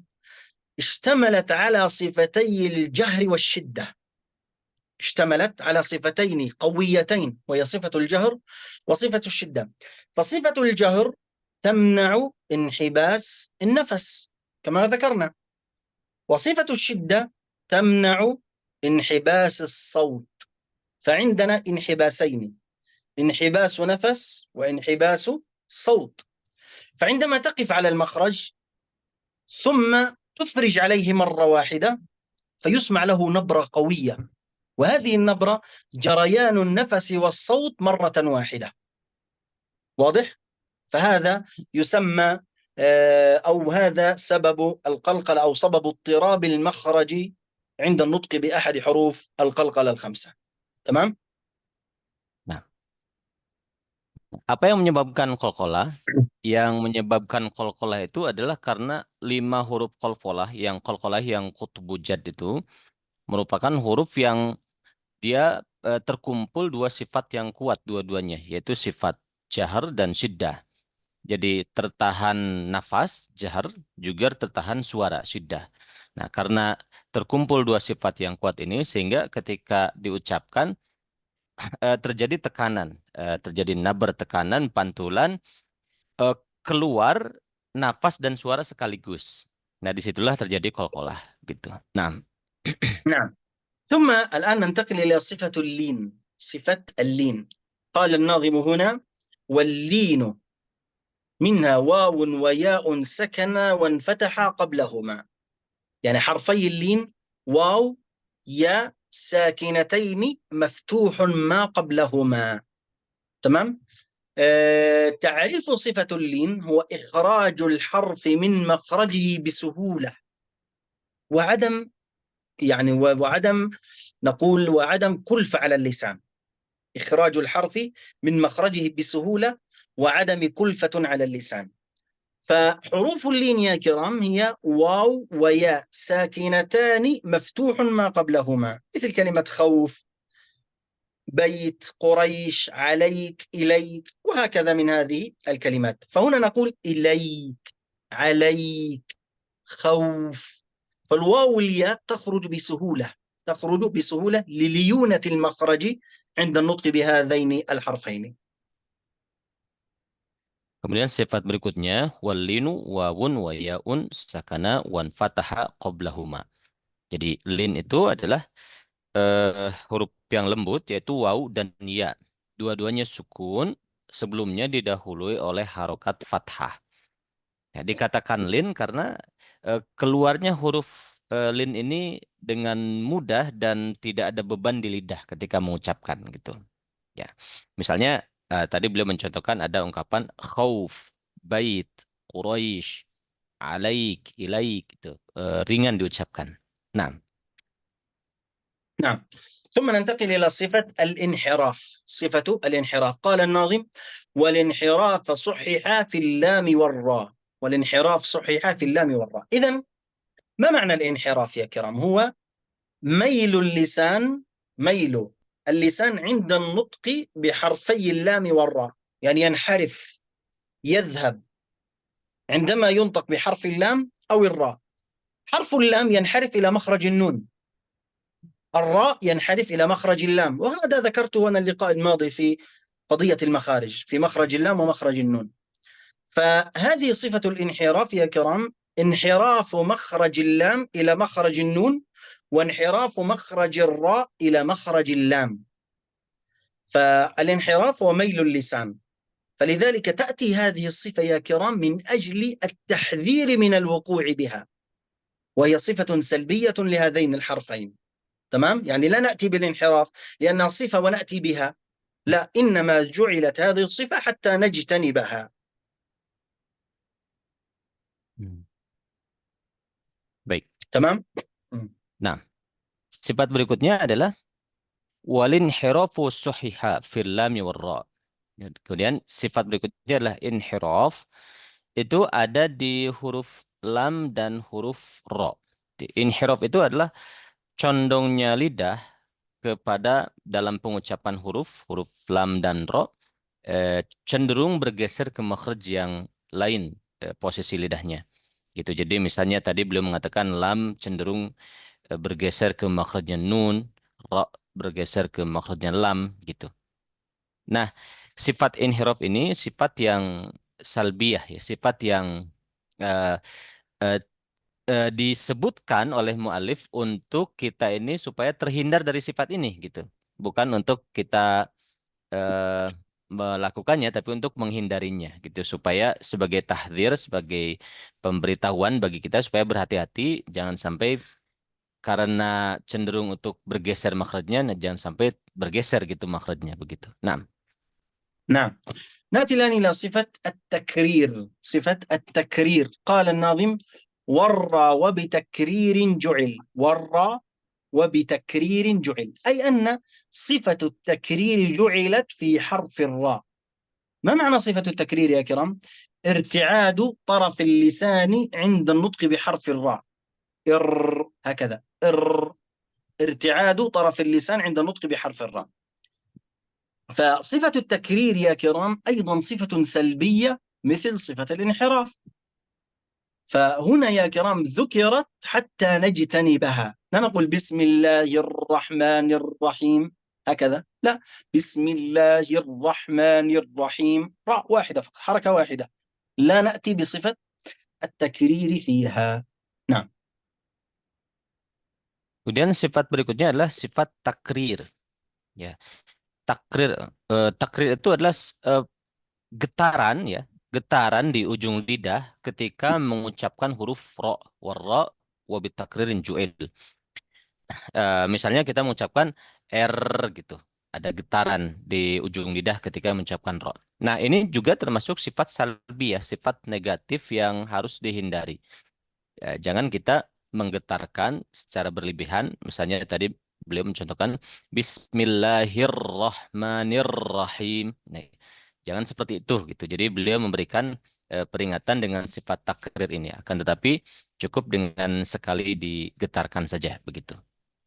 اشتملت على صفتي الجهر والشدة، اشتملت على صفتين قويتين، وهي صفة الجهر وصفة الشدة. فصفة الجهر تمنع انحباس النفس كما ذكرنا، وصفة الشدة تمنع انحباس الصوت. فعندنا انحباسين، انحباس نفس وانحباس صوت. فعندما تقف على المخرج ثم تفرج عليه مرة واحدة فيسمع له نبرة قوية، وهذه النبرة جريان النفس والصوت مرة واحدة. واضح؟ فهذا يسمى أو هذا سبب القلقلة أو سبب اضطراب المخرج عند النطق بأحد حروف القلقلة الخمسة. تمام؟ nah, apa yang menyebabkan qalqalah? Yang menyebabkan qalqalah itu adalah karena 5 huruf qalqalah yang qutbujad itu merupakan huruf yang dia terkumpul 2 sifat yang kuat dua-duanya, yaitu sifat jahar dan syiddah. Jadi tertahan nafas, jahar, juga tertahan suara, syiddah. Nah, karena terkumpul 2 sifat yang kuat ini, sehingga ketika diucapkan terjadi tekanan, terjadi nabar tekanan, pantulan, eh, keluar nafas dan suara sekaligus. Nah, disitulah terjadi qalqalah gitu. Nah, نعم. ثم الآن ننتقل إلى صفة اللين. صفة اللين قال الناظم هنا: واللين منها واو وياء سكن وانفتح قبلهما. يعني حرفي اللين واو ياء ساكنتين مفتوح ما قبلهما. تمام؟ تعريف صفة اللين هو إخراج الحرف من مخرجه بسهولة وعدم وعدم كلفة على اللسان. إخراج الحرف من مخرجه بسهولة وعدم كلفة على اللسان. فحروف اللين يا كرام هي واو وياء ساكنتان مفتوح ما قبلهما، مثل كلمة خوف، بيت، قريش، عليك، إليك، وهكذا من هذه الكلمات. فهنا نقول إليك، عليك، خوف. فالواو والياء تخرج بسهولة لليونة المخرج عند النطق بهذين الحرفين. kemudian sifat berikutnya wallinu wawun wa yaun sakana wan fataha qablahuma. Jadi lin itu adalah huruf yang lembut yaitu waw dan ya. Dua-duanya sukun, sebelumnya didahului oleh harokat fathah. Ya, dikatakan lin karena keluarnya huruf lin ini dengan mudah dan tidak ada beban di lidah ketika mengucapkan gitu. Ya. Misalnya tadi beliau mencontohkan ada ungkapan khauf, bait, quraisy, alaik, ilaik itu ringan diucapkan. Nah, نعم. ثم ننتقل إلى صفة الانحراف. صفة الانحراف قال الناظم: والانحراف صحح في اللام والراء. والانحراف صحح في اللام والراء. إذن ما معنى الانحراف يا كرام؟ هو ميل اللسان، ميل اللسان عند النطق بحرفي اللام والراء، يعني ينحرف، يذهب عندما ينطق بحرف اللام أو الراء. حرف اللام ينحرف إلى مخرج النون، الراء ينحرف إلى مخرج اللام، وهذا ذكرته أنا اللقاء الماضي في قضية المخارج، في مخرج اللام ومخرج النون. فهذه صفة الانحراف يا كرام، انحراف مخرج اللام إلى مخرج النون، وانحراف مخرج الراء إلى مخرج اللام. فالانحراف هو ميل اللسان، فلذلك تأتي هذه الصفة يا كرام من أجل التحذير من الوقوع بها، وهي صفة سلبية لهذين الحرفين. تمام؟ يعني لا نأتي بالانحراف لأنها صفة ونأتي بها، لا، إنما جعلت هذه الصفة حتى نجتنبها. Baik. تمام؟ Nah, sifat berikutnya adalah walinhirafu suhiha fil lami warra. Kemudian sifat berikutnya adalah inhiraf, itu ada di huruf lam dan huruf ro. Inhiraf itu adalah condongnya lidah kepada dalam pengucapan huruf lam dan ro, cenderung bergeser ke makhraj yang lain, posisi lidahnya. Gitu. Jadi misalnya tadi beliau mengatakan lam cenderung bergeser ke makhrajnya nun, ro bergeser ke makhrajnya lam gitu. Nah, sifat inhiraf ini sifat yang salbiyah ya, sifat yang eh, eh, disebutkan oleh mualif untuk kita ini supaya terhindar dari sifat ini gitu. Bukan untuk kita eh, melakukannya, tapi untuk menghindarinya gitu, supaya sebagai tahdzir, sebagai pemberitahuan bagi kita supaya berhati-hati, jangan sampai karena cenderung untuk bergeser makhrajnya, nah jangan sampai bergeser gitu makhrajnya begitu. Nah, نعم. نأتي الآن إلى صفة التكرير. صفة التكرير قال الناظم: ورى وبتكرير جعل، ورى وبتكرير جعل، أي أن صفة التكرير جعلت في حرف الراء. ما معنى صفة التكرير يا كرام؟ ارتعاد طرف اللسان عند النطق بحرف الراء، هكذا، ارتعاد طرف اللسان عند النطق بحرف الراء. فصفة التكرير يا كرام أيضا صفة سلبية مثل صفة الانحراف، فهنا يا كرام ذكرت حتى نجتنبها. لا نقول بسم الله الرحمن الرحيم هكذا، لا، بسم الله الرحمن الرحيم، راء واحدة فقط، حركة واحدة، لا نأتي بصفة التكرير فيها. نعم. kemudian sifat berikutnya adalah sifat takrir. Ya, takrir, takrir itu adalah getaran ya, getaran di ujung lidah ketika mengucapkan huruf ro, warra, wabitakririn ju'il. Misalnya kita mengucapkan R gitu. Ada getaran di ujung lidah ketika mengucapkan ro. Nah, ini juga termasuk sifat salbi ya, sifat negatif yang harus dihindari. Jangan kita menggetarkan secara berlebihan. Misalnya tadi beliau mencontohkan Bismillahirrahmanirrahim. Nah, jangan seperti itu gitu. Jadi beliau memberikan peringatan dengan sifat takrir ini. Akan tetapi cukup dengan sekali digetarkan saja begitu.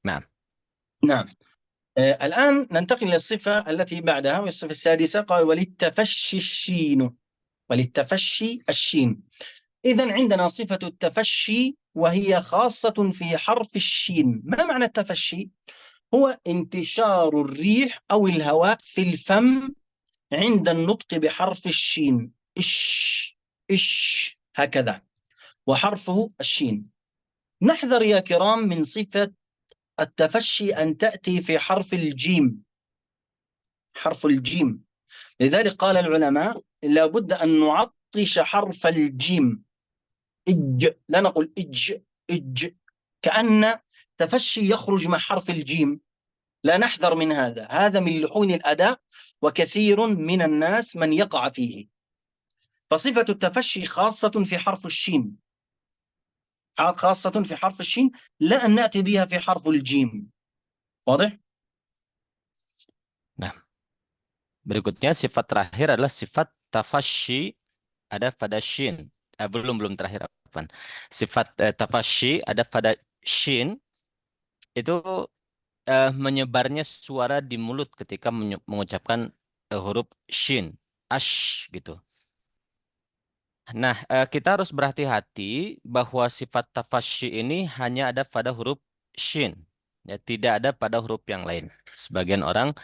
Nah, نعم. الآن ننتقل إلى الصفة التي بعدها، والصفة السادسة، قال وللتفشي الشين، وللتفشي الشين. إذن عندنا صفة التفشي وهي خاصة في حرف الشين. ما معنى التفشي؟ هو انتشار الريح أو الهواء في الفم عند النطق بحرف الشين، إش إش هكذا، وحرفه الشين. نحذر يا كرام من صفة التفشي أن تأتي في حرف الجيم، حرف الجيم. لذلك قال العلماء لابد أن نعطش حرف الجيم، إج، لا نقول إج، إج، كأن تفشي يخرج مع حرف الجيم. لا، نحذر من هذا، هذا من لحون الأداء، وكثير من الناس من يقع فيه. فصفة التفشي خاصة في حرف الشين، خاصة في حرف الشين، لا أن نأتي بها في حرف الجيم. واضح؟ nah, berikutnya sifat terakhir adalah sifat tafashi ada pada shin. Belum belum terakhir apa? Sifat tafashi ada pada shin itu menyebarnya suara di mulut ketika mengucapkan huruf shin, ash gitu. Nah, kita harus berhati-hati bahwa sifat tafasyi ini hanya ada pada huruf shin, ya, tidak ada pada huruf yang lain. Sebagian orang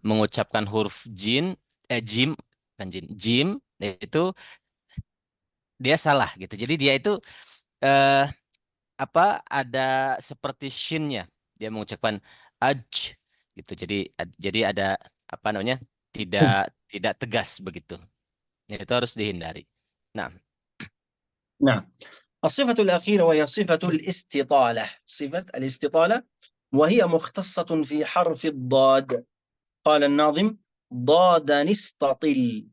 mengucapkan huruf jim, kan jim, itu dia salah gitu. Jadi dia itu eh, apa ada seperti shinnya, dia mengucapkan aj gitu. Jadi ada apa namanya tidak tidak tegas begitu. Ya, itu harus dihindari. Nah, نعم. الصفة الأخيرة وهي صفة الاستطالة. صفة الاستطالة وهي مختصة في حرف الضاد. قال الناظم: ضادا استطل.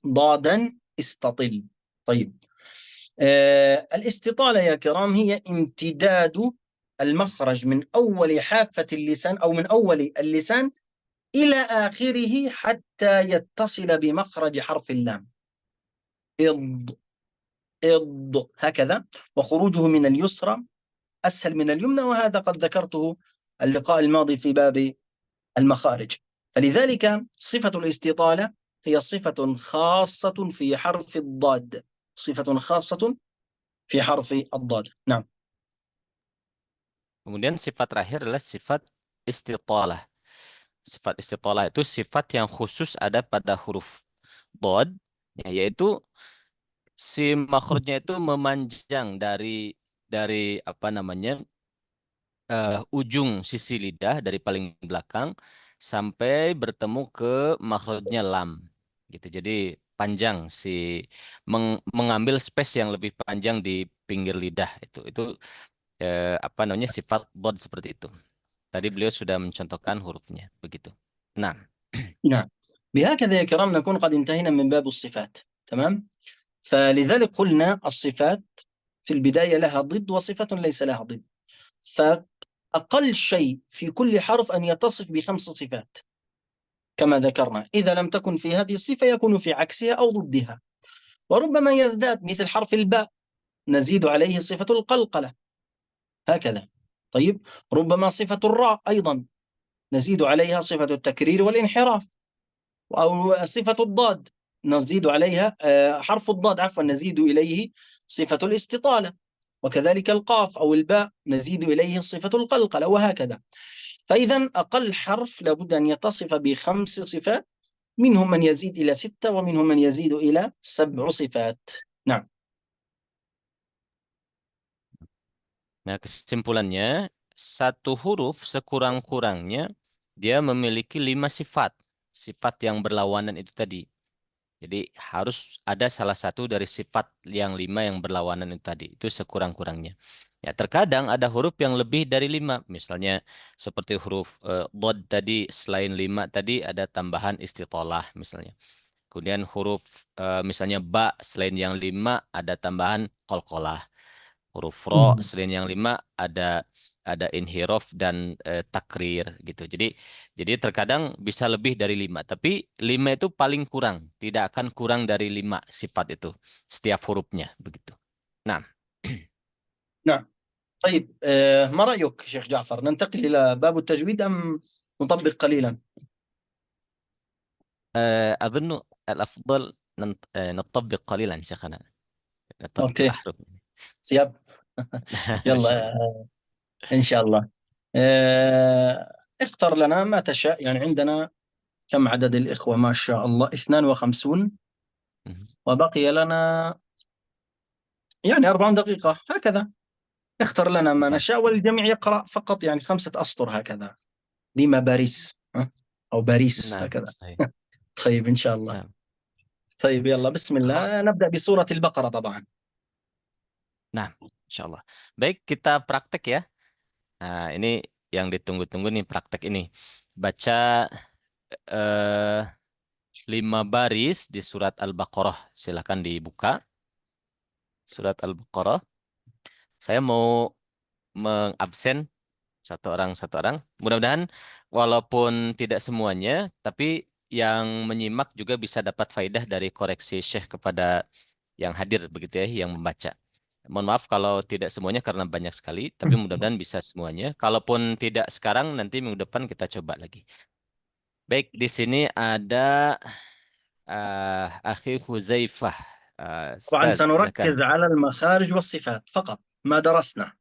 ضادا استطل. طيب. الاستطالة يا كرام هي امتداد المخرج من أول حافة اللسان أو من أول اللسان إلى آخره حتى يتصل بمخرج حرف اللام. إض إض هكذا، وخروجه من اليسرى أسهل من اليمنى، وهذا قد ذكرته اللقاء الماضي في باب المخارج. فلذلك صفة الاستطالة هي صفة خاصة في حرف الضاد. صفة خاصة في حرف الضاد. نعم. kemudian sifat terakhir adalah sifat istitalah. Sifat istitalah itu sifat yang khusus ada pada huruf bod, ya, yaitu si makhrajnya itu memanjang dari apa namanya ujung sisi lidah dari paling belakang sampai bertemu ke makhrajnya lam gitu. Jadi panjang mengambil space yang lebih panjang di pinggir lidah itu apa namanya sifat bod seperti itu. Tadi beliau sudah mencontohkan hurufnya begitu. Nah, نعم. بهكذا يا كرام نكون قد انتهينا من باب الصفات. تمام. فلذلك قلنا الصفات في البداية لها ضد وصفة ليس لها ضد. فأقل شيء في كل حرف أن يتصف بخمس صفات كما ذكرنا. إذا لم تكن في هذه الصفة يكون في عكسها أو ضدها، وربما يزداد، مثل حرف الباء نزيد عليه صفة القلقلة هكذا. طيب. ربما صفة الراء أيضا نزيد عليها صفة التكرير والانحراف، أو صفة الضاد نزيد عليها حرف الضاد عفوا نزيد إليه صفة الاستطالة، وكذلك القاف أو الباء نزيد إليه صفة القلقلة، وهكذا. فإذا أقل حرف لابد أن يتصف بخمس صفات، منهم من يزيد إلى 6 ومنهم من يزيد إلى 7 صفات. نعم. nah kesimpulannya satu huruf sekurang-kurangnya dia memiliki 5 sifat. Sifat yang berlawanan itu tadi. Jadi harus ada salah satu dari sifat yang 5 yang berlawanan itu tadi. Itu sekurang-kurangnya. Ya, terkadang ada huruf yang lebih dari 5. Misalnya seperti huruf bod tadi, selain 5 tadi ada tambahan istitolah misalnya. Kemudian huruf misalnya ba selain yang 5 ada tambahan kolkolah. Huruf ro selain yang 5 ada inhirof dan takrir gitu. Jadi terkadang bisa lebih dari 5, tapi 5 itu paling kurang, tidak akan kurang dari 5 sifat itu setiap hurufnya begitu. Nah, نعم. طيب. ما رأيك شيخ جعفر، ننتقل إلى باب التجويد أم نطبق قليلا؟ أظن الأفضل نطبق قليلا شيخنا، نطبق أوكي. الأحرف. سياب. ما شاء يلا. الله. إن شاء الله. اختر لنا ما تشاء. يعني عندنا كم عدد الإخوة؟ ما شاء الله 52، وبقي لنا يعني 40 دقيقة هكذا. اختر لنا ما نشاء، والجميع يقرأ فقط يعني 5 أسطر هكذا، لما باريس أو باريس نعم هكذا. صحيح. طيب إن شاء الله. نعم. طيب يلا بسم الله، نبدأ بسورة البقرة طبعا. Nah, insya Allah. Baik, kita praktek ya. Nah, ini yang ditunggu-tunggu nih praktek ini. Baca eh, 5 baris di surat Al-Baqarah. Silahkan dibuka surat Al-Baqarah. Saya mau mengabsen satu orang. Mudah-mudahan walaupun tidak semuanya, tapi yang menyimak juga bisa dapat faidah dari koreksi Syekh kepada yang hadir begitu ya, yang membaca. Mohon maaf kalau tidak semuanya karena banyak sekali, tapi mudah-mudahan bisa semuanya. Kalaupun tidak sekarang, nanti minggu depan kita coba lagi. Baik, di sini ada Akhi Huzaifah. طبعا Ustaz, silakan. سنركز على المخارج والصفات فقط ما درسنا.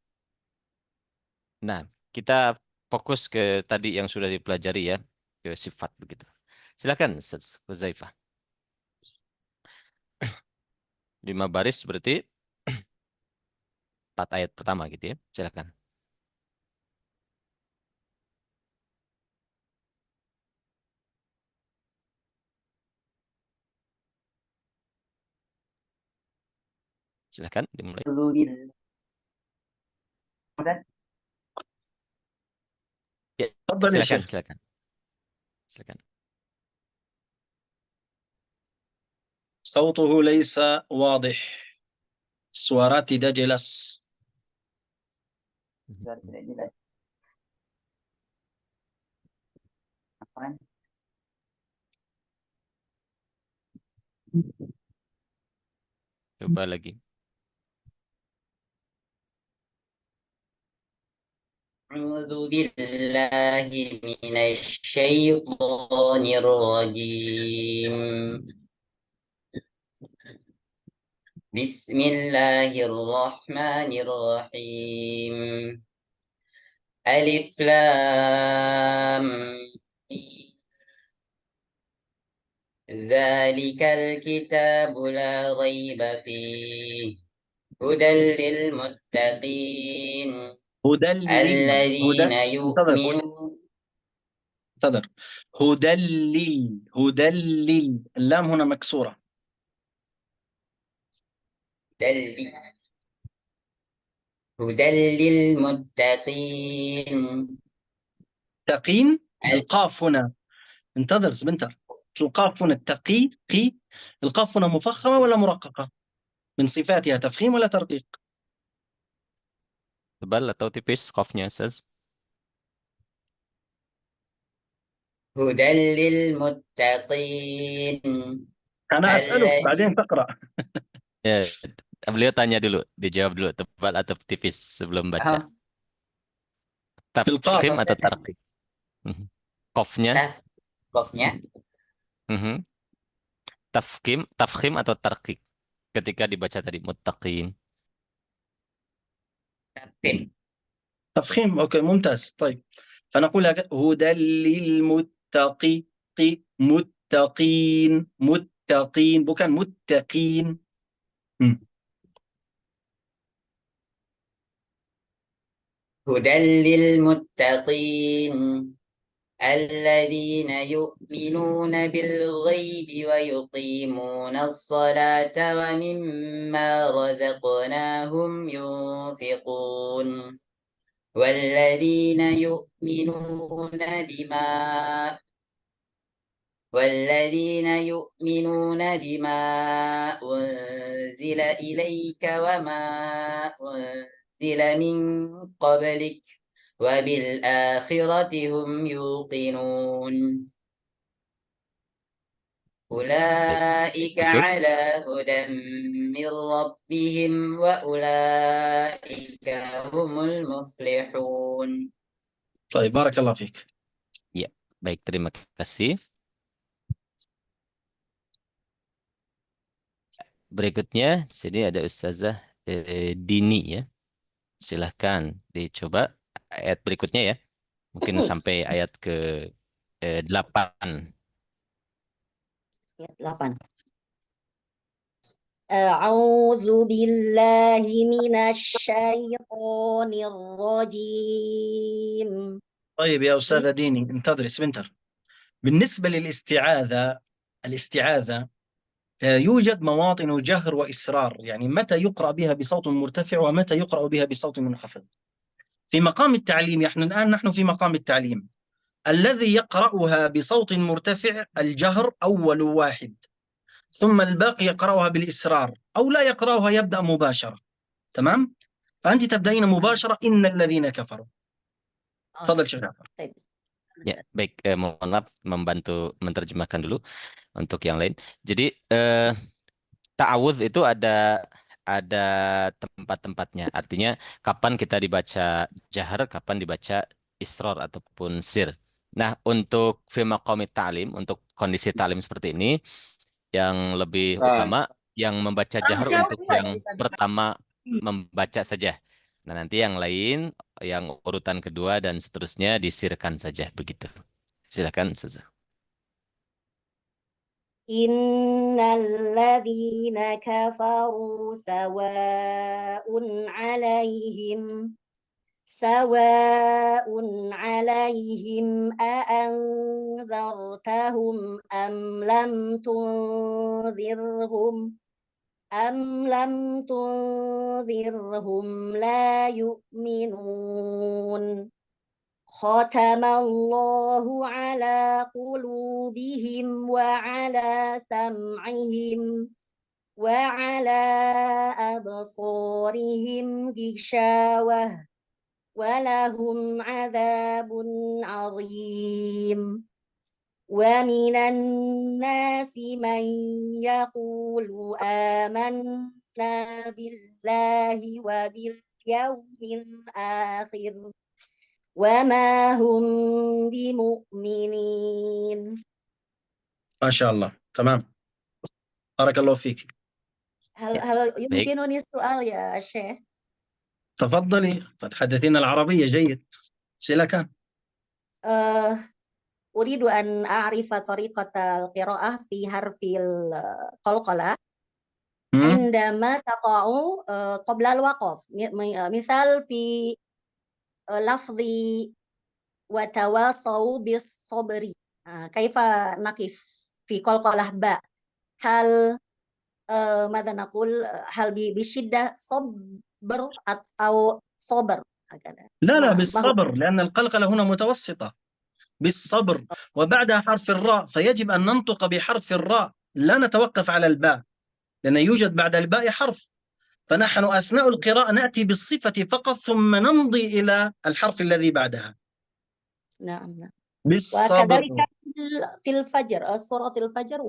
Nah, kita fokus ke tadi yang sudah dipelajari ya, ke sifat begitu. Silakan, Ustaz Huzaifah. 5 baris berarti 4 ayat pertama gitu ya. Silakan. Silakan dimulai. Ya, تفضل يا silakan, شيخ. silakan. Silakan. صوته ليس واضح. suara tidak jelas. Coba lagi. أعوذ بالله من الشيطان الرجيم بسم الله الرحمن الرحيم ألف لام ميم. ذلك الكتاب لا ريب فيه هدى للمتقين هدى الذين انتظر يؤمنون انتظر. هدى هدى اللام هنا مكسورة. هدى للمتقين تقين القاف هنا. انتظر سبنتر. القاف هنا التقي قي. القاف هنا مفخمة ولا مرققة؟ من صفاتها تفخيم ولا ترقيق؟ Tebal atau tipis qafnya, Ustaz? هدى للمتقين أنا أسألك بعدين تقرأ. Ya, beliau tanya dulu, dijawab dulu tebal atau tipis sebelum baca. بالقاف. Tafkhim atau tarqiq? Mhm. Qafnya, Qafnya tafkhim atau tarqiq ketika dibaca tadi muttaqin. تفخيم. أوكي ممتاز. طيب فنقول هدى للمتقي متقين متقين bukan متقين. هدى للمتقين الذين يؤمنون بالغيب ويقيمون الصلاة ومما رزقناهم ينفقون والذين يؤمنون بما أنزل إليك وما أنزل من قبلك وبالآخرة هم يوقنون أولئك على هدى من ربهم وأولئك هم المفلحون. طيب بارك الله فيك. Ya, baik, terima kasih. Berikutnya di sini ada Ustazah Dini ya. Silahkan dicoba ayat berikutnya ya. Mungkin sampai ayat ke 8. Ayat 8. أعوذ بالله من الشيطان الرجيم. طيب يا أستاذة ديني انتظري سبنتر. بالنسبة الاستعاذة يوجد مواطن جهر وإسرار، يعني متى يقرأ بها بصوت مرتفع ومتى يقرأ بها بصوت منخفض. في مقام التعليم نحن في مقام التعليم، الذي يقرأها بصوت مرتفع الجهر أول واحد، ثم الباقي يقرأها بالإسرار، أو لا يقرأها يبدأ مباشرة. تمام؟ فأنت تبدأين مباشرة إن الذين كفروا. تفضل شيخ جعفر. طيب. Ya, baik, mohon maaf membantu menerjemahkan dulu untuk yang lain. Jadi ta'awudz itu ada tempat-tempatnya. Artinya kapan kita dibaca jahar, kapan dibaca isror ataupun sir. Nah, untuk fi maqamit ta'lim, untuk kondisi ta'lim seperti ini, yang lebih utama yang membaca jahar untuk yang pertama membaca saja. Nah, nanti yang lain, yang urutan kedua dan seterusnya disirkan saja begitu. Silakan, Ustazah. Innalladzina kafaru sawa'un 'alaihim a'anzartahum am lam tunzirhum la yu'minun. Khatamallahu ala qulubihim wa ala sam'ihim wa ala absarihim gishawah wa lahum adzabun 'adzim. Wa minan nasi man yaqulu amanna billahi wa bil yawmil akhir wa ma hum bimu'minin. ما شاء الله. تمام. بارك الله فيك. هل Ya, هل baik. يمكنني السؤال يا شيخ؟ تفضلي، تتحدثين العربية جيد. سيلك. أريد أن أعرف طريقة القراءة في حرف القلقلة عندما تقع قبل الوقف. مثال في لفظ وتواصوا بالصبر. كيف نقف في قلقلة باء؟ هل ماذا نقول؟ هل بشدة صبر أو صبر هكذا؟ لا ما هو؟ بالصبر، لأن القلقلة هنا متوسطة. بالصبر وبعدها حرف الراء، فيجب أن ننطق بحرف الراء، لا نتوقف على الباء، لأن يوجد بعد الباء حرف، فنحن أثناء القراءة نأتي بالصفة فقط ثم نمضي إلى الحرف الذي بعدها. نعم. بالصبر. وكذلك في الفجر، سورة الفجر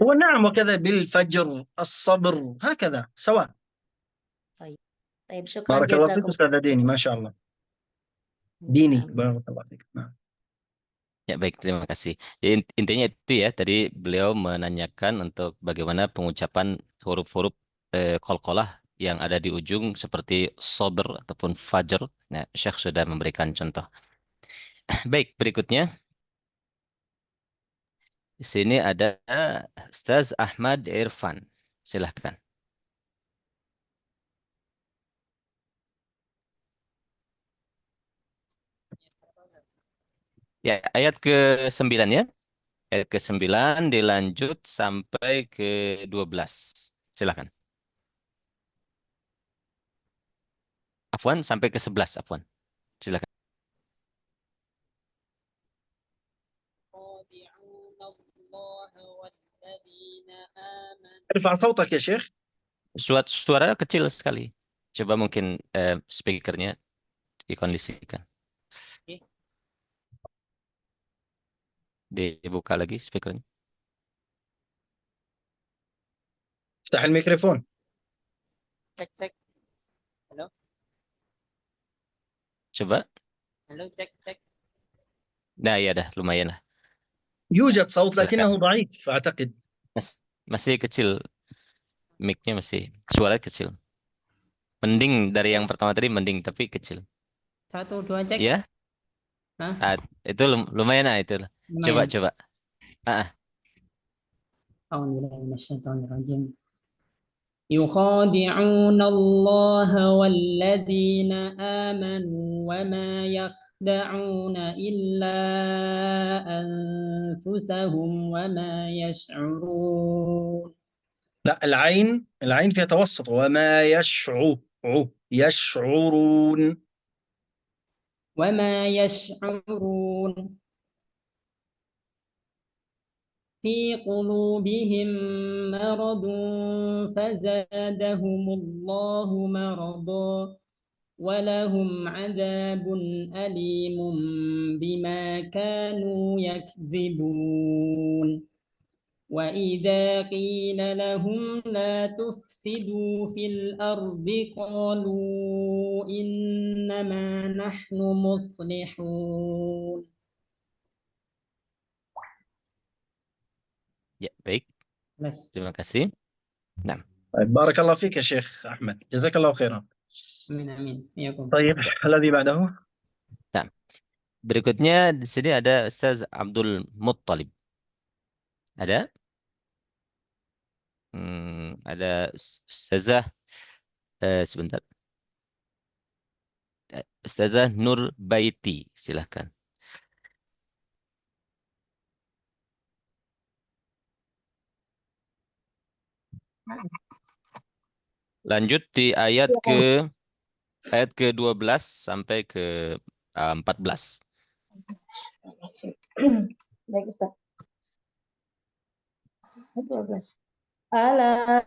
ونعم، وكذا بالفجر، الصبر، هكذا سواء. طيب شكرا بارك الله فيك جزاكم. أستاذ ديني، ما شاء الله. ديني، نعم. بارك الله فيك. نعم. Ya, baik, terima kasih. Ya, intinya itu ya, tadi beliau menanyakan untuk bagaimana pengucapan huruf-huruf qalqalah yang ada di ujung seperti sabr ataupun fajr. Nah, Syekh sudah memberikan contoh. Baik, berikutnya. Di sini ada Ustaz Ahmad Irfan. Silahkan. Ya, ayat ke-9 ya. Ayat ke-9 dilanjut sampai ke-12. Silahkan. Afwan, sampai ke-11, Afwan. Silahkan. ارفع صوتك يا شيخ. Suara kecil sekali. Coba mungkin speakernya dikondisikan. Dibuka lagi speakernya. افتح الميكروفون. Cek. Halo. Coba. Halo, cek. Nah, ya dah, lumayan lah. يوجد صوت Silakan. لكنه ضعيف أعتقد. Masih kecil. Mic-nya masih suara kecil. Mending dari yang pertama tadi, mending tapi kecil. 1, 2, cek. Ya? Hah? Itu lumayan lah itu. Lumayan. Coba. A'udzubillahi يخادعون الله والذين آمنوا وما يخدعون إلا أنفسهم وما يشعرون. لا، العين فيها توسط. وما يشعرون. وما يشعرون في قلوبهم مرض فزادهم الله مرضا ولهم عذاب أليم بما كانوا يكذبون. وإذا قيل لهم لا تفسدوا في الأرض قالوا إنما نحن مصلحون. Ya, baik. بس. Terima kasih. Nah, طيب بارك الله فيك يا شيخ أحمد، جزاك الله خيرا. آمين آمين. إياكم. طيب الذي بعده. nah. Berikutnya di sini ada Ustaz Abdul Muttalib. Ada? Ada Ustazah sebentar. Ustazah Nur Baiti, silahkan. Lanjut di ayat ke-12 sampai ke 14. Baik, Ustaz. 12. Ala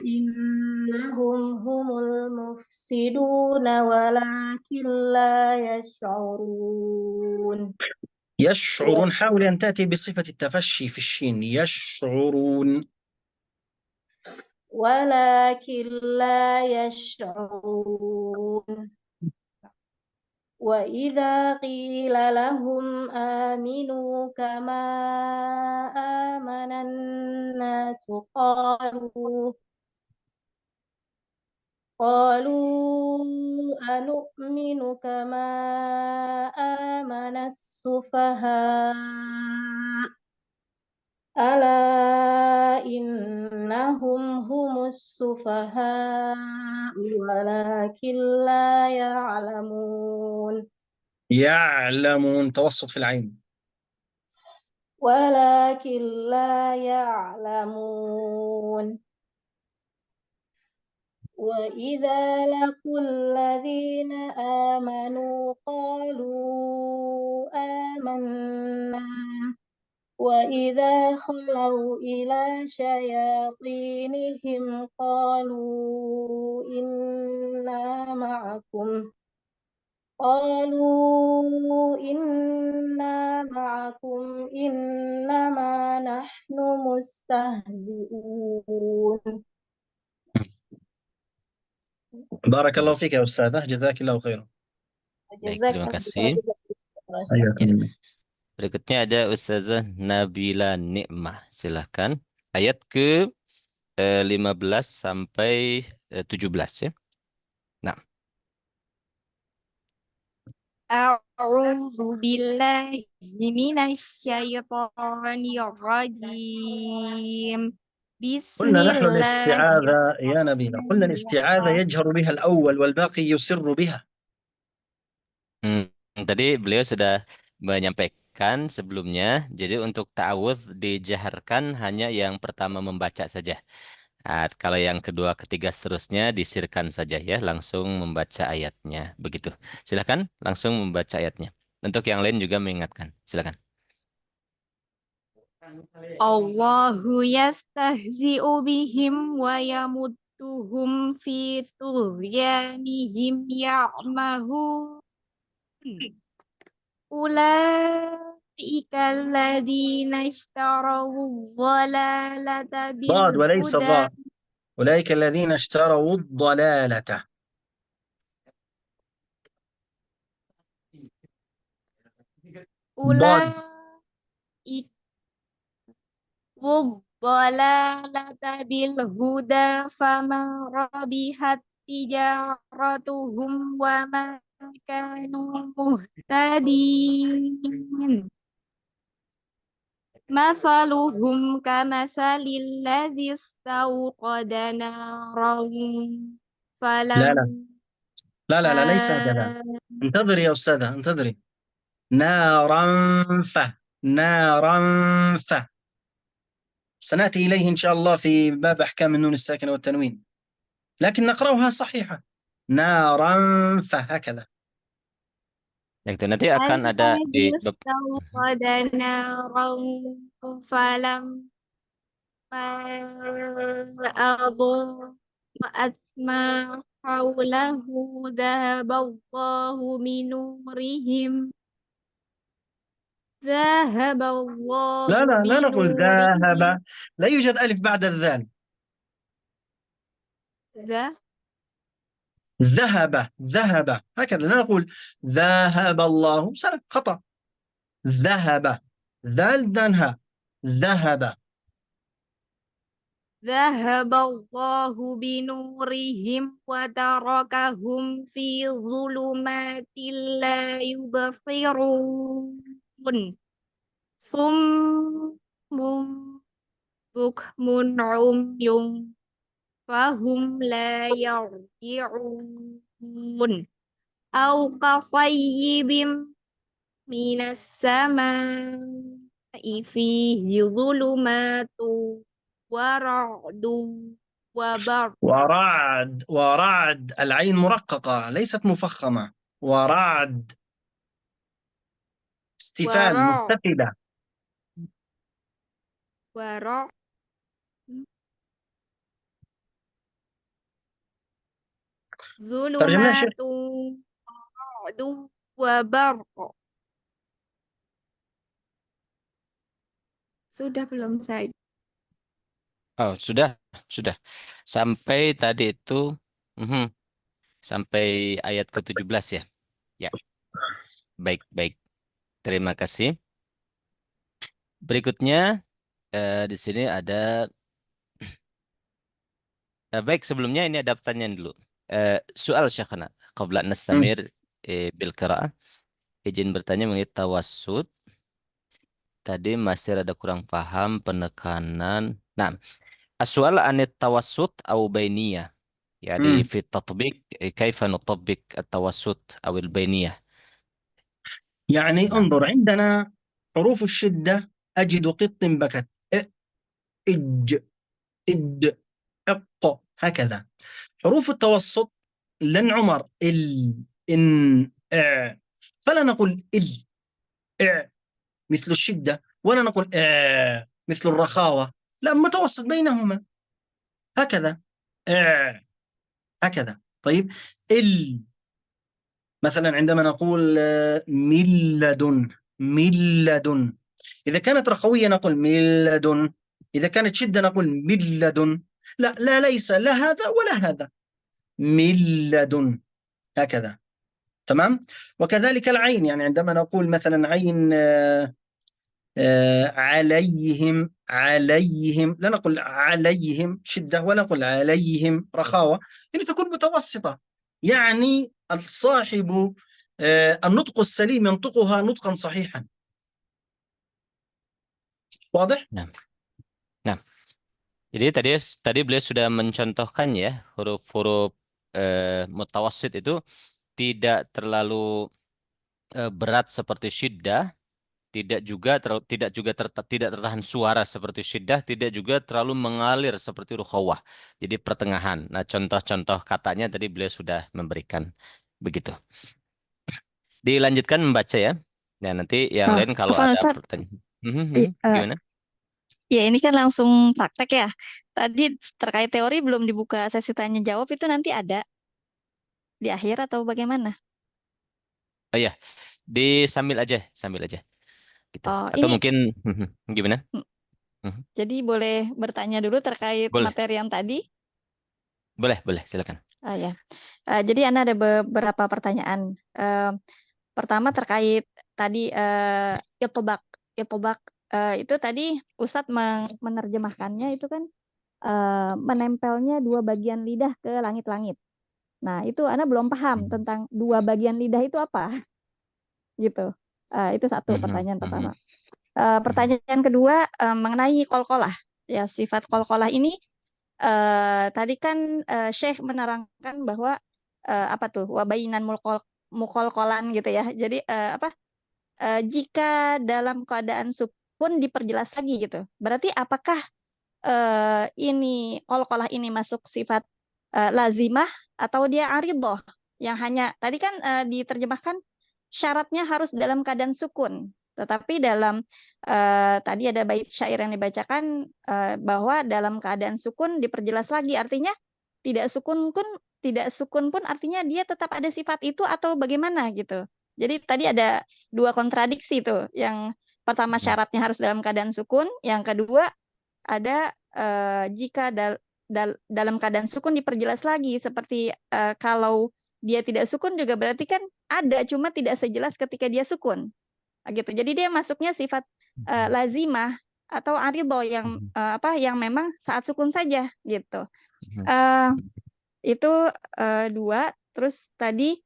innahum humul mufsiduna walakin la yash'urun. يشعرون، حاول أن تأتي بصفة التفشي في الشين. يشعرون. ولكن لا يشعرون. وإذا قيل لهم آمنوا كما آمن الناس قالوا أنؤمن كما آمن السفهاء ألا إنهم هم السفهاء ولكن لا يعلمون. يعلمون، توسط في العين. ولكن لا يعلمون. وإذا لقوا الذين آمنوا قالوا آمنا وإذا خلوا إلى شياطينهم قالوا إنا معكم إنما نحن مستهزئون. بارك الله فيك يا أستاذة، جزاك الله خيرا. Baik, terima kasih. حياكم الله. Berikutnya ada Ustazah Nabila Nikmah. Silahkan. Ayat ke-15 sampai 17 ya. Nah, A'udzu billahi minasyaitonir rajim. قلنا نحن الاستعاذة Bismillahirrahmanirrahim. يا نبيلة، قلنا الاستعاذة يجهر بها الأول والباقي يسر بها. tadi beliau sudah menyampaikan sebelumnya. Jadi untuk ta'awudz dijaharkan hanya yang pertama membaca saja. Nah, kalau yang kedua, ketiga seterusnya disirkan saja ya, langsung membaca ayatnya. Begitu. Silakan langsung membaca ayatnya. Untuk yang lain juga mengingatkan. Silakan. Allahu yastahzi'u bihim wa yamudduhum fi tughyanihim ya'mahun. Ulaika alladhina ishtarawu dhalalata bil ضاد وليس huda. ضاد. أولئك الذين اشتروا الضلالة. ضاد. Ulaika dhalalata bil huda fama rabihat tijaratuhum wa ma kanu muhtadin. Mathaluhum kamasalil ladzi istawqada naran لا falamma ليس هكذا. انتظري يا أستاذة، انتظري. نارا ف سنأتي إليه إن شاء الله في باب أحكام النون الساكنة والتنوين، لكن نقرأها صحيحة. نارا ف هكذا. Itu nanti akan ada di bab istawqada naran falamma أضاءت ما حوله ذهب الله ذهب الله لا نقول بنورهم ذهب، لا يوجد ألف بعد الذال. ذا ذهب هكذا، لا نقول ذهب الله، سلام، خطأ. ذهب، ذال دانها، ذهب. ذهب الله بنورهم وتركهم في ظلمات لا يبصرون صم بكم عمي فهم لا يرجعون أو كصيب من السماء فيه ظلمات ورعد وبرق ورعد، العين مرققة ليست مفخمة. ورعد، استفال ورعد مستفلة. ورعد ترجمنا شيخ. ظلمات ورعد وبرق. Sudah belum saya? Oh, sudah. Sampai tadi itu, sampai ayat ke-17 ya. Ya, baik. Terima kasih. Berikutnya di sini ada, baik sebelumnya ini ada pertanyaan dulu. Soal syekhana, qabla nastamir bil qiraah. Izin bertanya mengenai tawassut. Tadi masih ada kurang paham penekanan. Nah, السؤال عن التوسط أو بينية يعني في التطبيق كيف نطبق التوسط أو البينية. يعني نعم. انظر، عندنا حروف الشدة، أجد قط بكت، إج، إد، إق، هكذا. حروف التوسط لن عمر، إن، فلا نقول مثل الشدة، ولا نقول مثل الرخاوة، لا، متوسط بينهما، هكذا، هكذا. طيب، مثلا عندما نقول من لدن، إذا كانت رخوية نقول من لدن، إذا كانت شدة نقول من لدن. لا ليس لا هذا ولا هذا، من لدن، هكذا، تمام. وكذلك العين، يعني عندما نقول مثلا عين عليهم لا نقول عليهم شدة، ولا نقول عليهم رخاوة، يعني تكون متوسطة. يعني الصاحب النطق السليم ينطقها نطقا صحيحا. واضح؟ Nah, nah. Jadi tadi beliau sudah mencontohkan ya huruf-huruf mutawassit itu tidak terlalu berat seperti syiddah, tidak tertahan suara seperti syiddah, tidak juga terlalu mengalir seperti rukhawah. Jadi pertengahan. Nah, contoh-contoh katanya tadi beliau sudah memberikan begitu. Dilanjutkan membaca ya. Nah, nanti yang lain kalau Afwan ada Ustaz, pertanyaan. Gimana? ya ini kan langsung praktek ya. Tadi terkait teori belum dibuka sesi tanya jawab, itu nanti ada di akhir atau bagaimana? Oh iya, sambil aja gitu. Oh, Atau ini mungkin gimana? mm, Mhm. jadi boleh bertanya dulu terkait Boleh, materi yang tadi? boleh, silakan. Ya. Jadi Anda ada beberapa pertanyaan. Pertama terkait tadi itobak. Itu tadi Ustadz menerjemahkannya itu kan menempelnya dua bagian lidah ke langit-langit. Nah, itu Anda belum paham tentang dua bagian lidah itu apa, gitu. Itu satu pertanyaan pertama. Pertanyaan kedua mengenai qalqalah. Ya, sifat qalqalah ini tadi kan Syekh menerangkan bahwa apa tuh wabainan muqalqalan gitu ya. Jadi jika dalam keadaan sukun diperjelas lagi gitu. Berarti apakah ini qalqalah ini masuk sifat lazimah atau dia aridhah yang hanya tadi kan diterjemahkan syaratnya harus dalam keadaan sukun, tetapi dalam tadi ada bait syair yang dibacakan bahwa dalam keadaan sukun diperjelas lagi, artinya tidak sukun pun artinya dia tetap ada sifat itu atau bagaimana gitu. Jadi tadi ada dua kontradiksi tuh yang pertama syaratnya harus dalam keadaan sukun, yang kedua ada jika dalam keadaan sukun diperjelas lagi seperti kalau dia tidak sukun juga berarti kan ada, cuma tidak sejelas ketika dia sukun. Gitu. Jadi dia masuknya sifat lazimah atau aridho yang yang memang saat sukun saja gitu. Itu dua. Terus tadi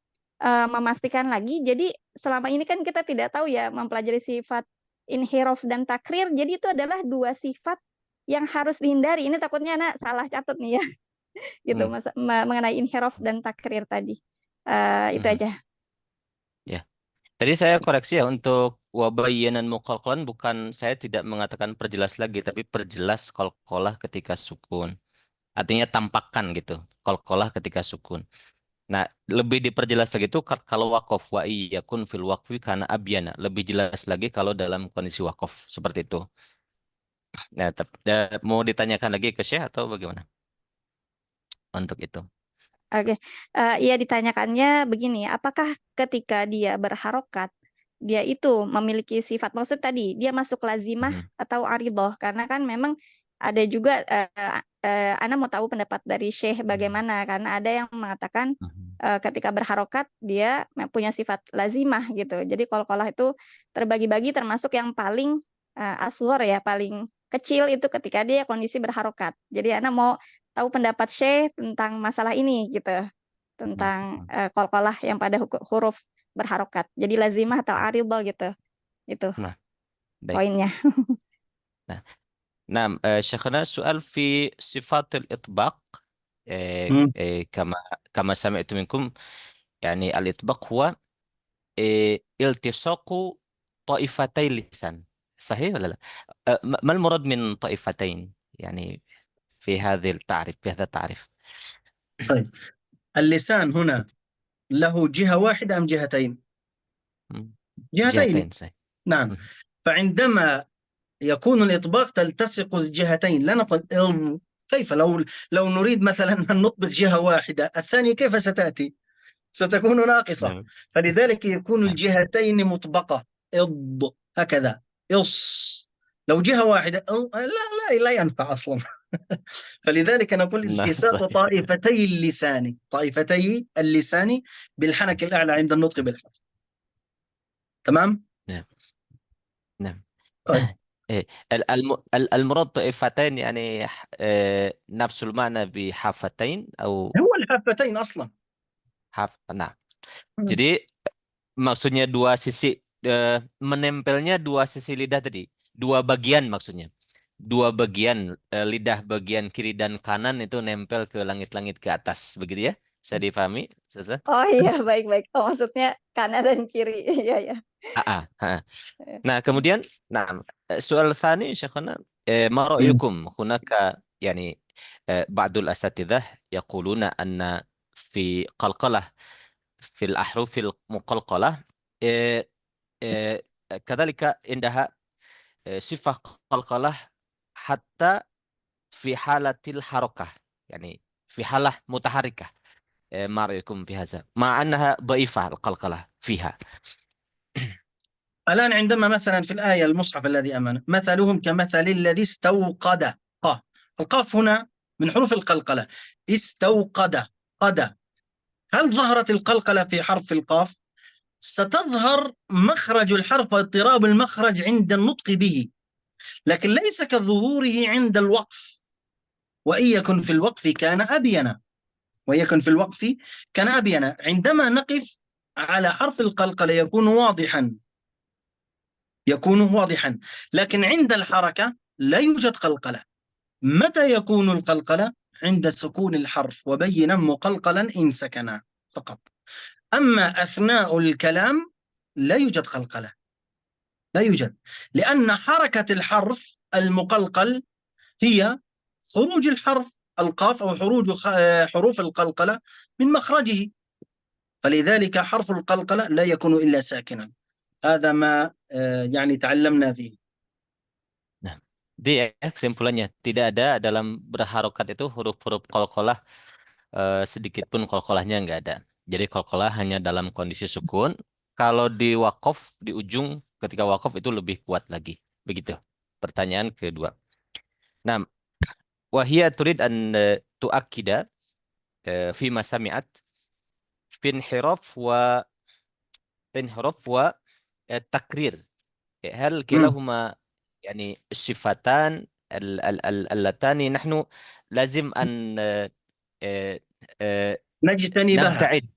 memastikan lagi. Jadi selama ini kan kita tidak tahu ya mempelajari sifat inhiraf dan takrir. Jadi itu adalah dua sifat yang harus dihindari. Ini takutnya anak salah catat nih ya. Gitu mengenai inhiraf dan takrir tadi. Itu aja. Ya. Tadi saya koreksi ya untuk wabayyanan muqalqalan, bukan, saya tidak mengatakan perjelas lagi, tapi perjelas qalqalah ketika sukun. Artinya tampakkan gitu, qalqalah ketika sukun. Nah, lebih diperjelas lagi itu kalau waqaf, wa iyakun fil waqfi kana abyana. Lebih jelas lagi kalau dalam kondisi waqaf seperti itu. Nah, mau ditanyakan lagi ke Syekh atau bagaimana untuk itu? Oke, ya ditanyakannya begini, apakah ketika dia berharokat, dia itu memiliki sifat, maksud tadi dia masuk lazimah atau aridhoh, karena kan memang ada juga, Ana mau tahu pendapat dari Syekh bagaimana, karena ada yang mengatakan ketika berharokat dia punya sifat lazimah gitu, jadi qalqalah itu terbagi-bagi termasuk yang paling asghar ya, paling kecil itu ketika dia kondisi berharokat. Jadi Ana mau tahu pendapat Syekh tentang masalah ini gitu, tentang qalqalah yang pada huruf berharokat. Jadi lazimah atau aridho gitu. Itu Nah, baik. poinnya. نعم شيخنا سؤال في صفات الإطباق كما سمعت منكم، يعني الإطباق هو التصاق طائفتي اللسان، صحيح ولا لا؟ ما المراد من طائفتين يعني في هذه التعريف، بهذا التعريف؟ طيب، اللسان هنا له جهة واحدة أم جهتين؟ جهتين. صحيح. نعم. فعندما يكون الإطباق تلتصق الجهتين، لا نقول كيف لو نريد مثلا أن نطبق جهة واحدة، الثانية كيف ستأتي؟ ستكون ناقصة. فلذلك يكون الجهتين مطبقة، هكذا يص. لو جهة واحدة لا ينفع أصلا. فلذلك نقول التصاق طائفتي اللسان بالحنك الأعلى عند النطق بالحرف. تمام؟ نعم. طيب. المراد طائفتين يعني نفس المعنى بحافتين أو هو الحافتين أصلا. Nah, jadi maksudnya dua sisi, menempelnya dua sisi lidah tadi, dua bagian maksudnya. Dua bagian lidah, bagian kiri dan kanan itu nempel ke langit-langit ke atas, begitu ya? Bisa dipahami, Ustazah? Oh iya, baik-baik. Oh, maksudnya kanan dan kiri. Iya, ya. Nah, kemudian, soal ثاني شيخنا، ما رأيكم هناك يعني بعض الأساتذة يقولون أن في قلقلة في الأحرف المقلقلة كذلك عندها صفة قلقلة حتى في حالة الحركة، يعني في حالة متحركة. ما رأيكم في هذا مع أنها ضعيفة القلقلة فيها؟ الآن عندما مثلا في الآية المصحف الذي أمامنا، مثلهم كمثل الذي استوقد، القاف هنا من حروف القلقلة، استوقد قد. هل ظهرت القلقلة في حرف القاف؟ ستظهر مخرج الحرف واضطراب المخرج عند النطق به، لكن ليس كظهوره عند الوقف. وإن يكن في الوقف كان أبينا، ويكن في الوقف كان أبينا. عندما نقف على حرف القلقلة يكون واضحا، لكن عند الحركة لا يوجد قلقلة. متى يكون القلقلة؟ عند سكون الحرف، وبينا مقلقلا إن سكنا فقط. أما أثناء الكلام لا يوجد قلقلة، لا يوجد، لأن حركة الحرف المقلقل هي خروج الحرف القاف أو حروف القلقلة من مخرجه، فلذلك حرف القلقلة لا يكون إلا ساكنا. هذا ما يعني تعلمنا فيه. Nah, jadi kesimpulannya tidak ada dalam berharokat itu huruf-huruf qalqalah, sedikit pun qalqalahnya nggak ada. Jadi qalqalah hanya dalam kondisi sukun. kalau di wakof di ujung ketika wakof itu lebih kuat lagi. Begitu. Pertanyaan kedua. Nah, wahia turid an tuakkida fima sami'at finhiraf wa انحراف والتقرير هل مم. كلاهما يعني الصفتان اللتان نحن لازم أن آه، آه، نجتنبها، نبتعد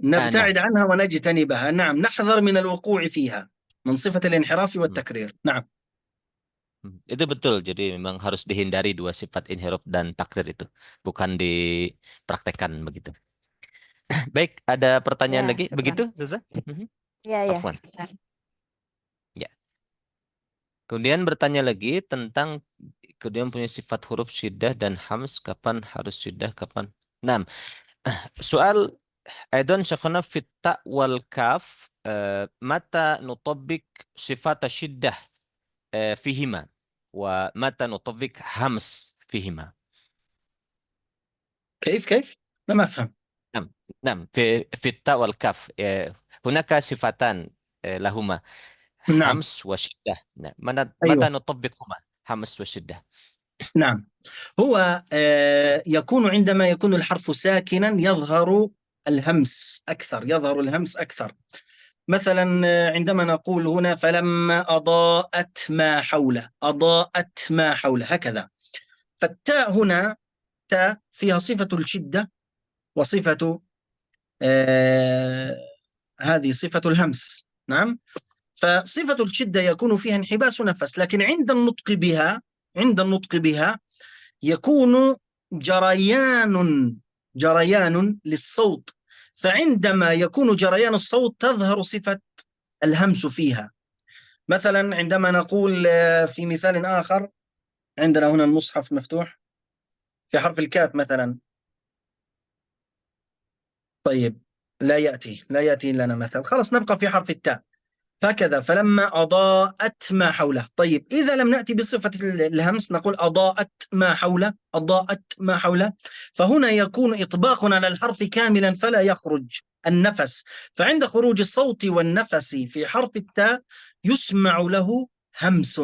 نعم نبتعد عنها ونجتنبها. نعم، نحذر من الوقوع فيها من صفة الانحراف Hmm. والتكرير. نعم. Itu betul. Jadi memang harus dihindari dua sifat inhiraf dan takrir itu. Bukan dipraktekkan begitu. Baik, ada pertanyaan Ya, lagi? syukran. Begitu, Zaza? Mhm. Ya, ya. Afwan. Ya. Kemudian bertanya lagi tentang kemudian punya sifat huruf syiddah dan hams, kapan harus syiddah, kapan. Nah, soal أيضا شيخنا في التاء والكاف متى نطبق صفات الشدة فيهما ومتى نطبق همس فيهما. كيف؟ لم أفهم. نعم نعم في التاء والكاف هناك صفتان لهما نعم. همس وشدة. نعم. متى أيوه. نطبقهما همس وشدة. نعم. هو يكون عندما يكون الحرف ساكنا يظهر الهمس أكثر، يظهر الهمس أكثر. مثلا عندما نقول هنا فلما أضاءت ما حوله، أضاءت ما حوله، هكذا. فالتاء هنا تاء فيها صفة الشدة وصفة هذه صفة الهمس. نعم. فصفة الشدة يكون فيها انحباس نفس، لكن عند النطق بها يكون جريان للصوت. فعندما يكون جريان الصوت تظهر صفة الهمس فيها. مثلا عندما نقول في مثال آخر، عندنا هنا المصحف مفتوح في حرف الكاف مثلا. طيب، لا يأتي لنا مثل، خلاص نبقى في حرف التاء. هكذا فلما أضاءت ما حوله. طيب، إذا لم نأتي بصفة الهمس نقول أضاءت ما حوله، أضاءت ما حوله. فهنا يكون إطباق على الحرف كاملا فلا يخرج النفس. فعند خروج الصوت والنفس في حرف التاء يسمع له همس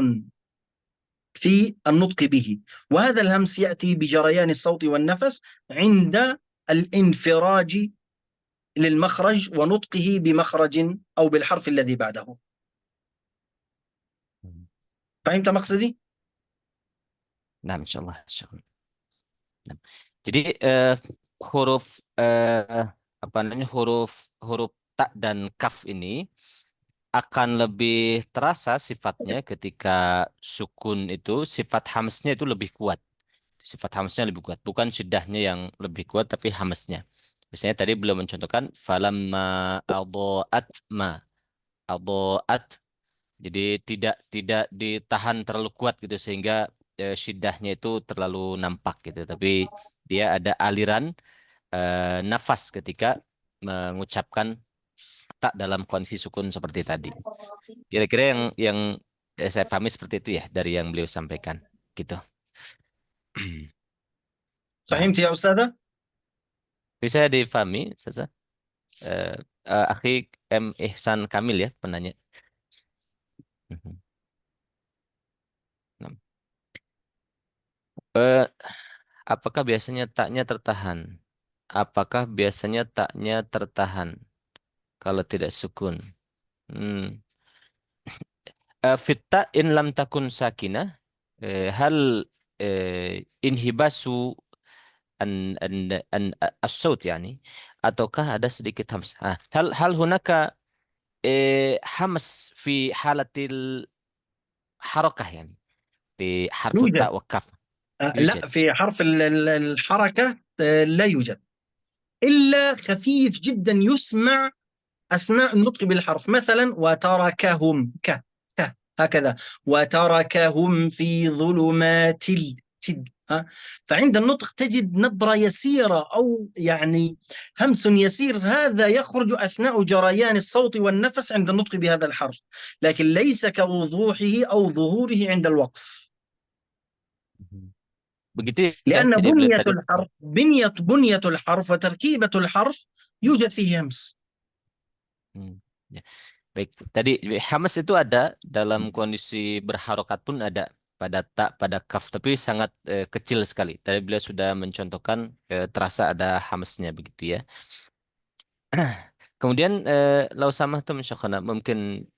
في النطق به، وهذا الهمس يأتي بجريان الصوت والنفس عند الانفراج للمخرج ونطقه بمخرج أو بالحرف الذي بعده. فهمت مقصدي؟ Nah, insya Allah. Nah, jadi huruf apa namanya huruf ta dan kaf ini akan lebih terasa sifatnya ketika sukun itu sifat hamsnya itu lebih kuat. Sifat hamsnya lebih kuat, bukan syuddahnya yang lebih kuat tapi hamsnya. Misalnya tadi belum mencontohkan falamma adaat ma adaat. Jadi tidak ditahan terlalu kuat gitu sehingga syiddahnya itu terlalu nampak gitu. Tapi dia ada aliran nafas ketika mengucapkan tak dalam kondisi sukun seperti tadi. Kira-kira yang saya pahami seperti itu ya dari yang beliau sampaikan gitu. Nah, فهمت يا أستاذة؟ bisa difahami, Sasa? Akhi M. Ihsan Kamil ya penanya. Mhm. Nah. Eh, apakah biasanya taknya tertahan? Apakah biasanya taknya tertahan kalau tidak sukun? Hmm. Fitta in lam takun sakinah hal inhibasu an as-saut yani ataukah ada sedikit hams? Hal hunaka hams fi halatil harakah yani fi harfu ta يوجد. wa kaf لا، yujad. في حرف الحركة لا يوجد، إلا خفيف جدا يسمع أثناء النطق بالحرف. مثلا وتركهم هكذا، وتركهم في ظلمات فعند النطق تجد نبرة يسيرة أو يعني همس يسير، هذا يخرج أثناء جريان الصوت والنفس عند النطق بهذا الحرف، لكن ليس كوضوحه أو ظهوره عند الوقف. Begitu ya, لأن jadi beliau بنية tadi. الحرف بنية الحرف وتركيبة الحرف يوجد فيه همس. Hmm. Ya. Baik, tadi hamas itu ada dalam kondisi berharokat pun ada pada tak pada kaf tapi sangat kecil sekali. Tadi beliau sudah mencontohkan terasa ada hamasnya begitu ya. Kemudian lau samahtum syakhana mungkin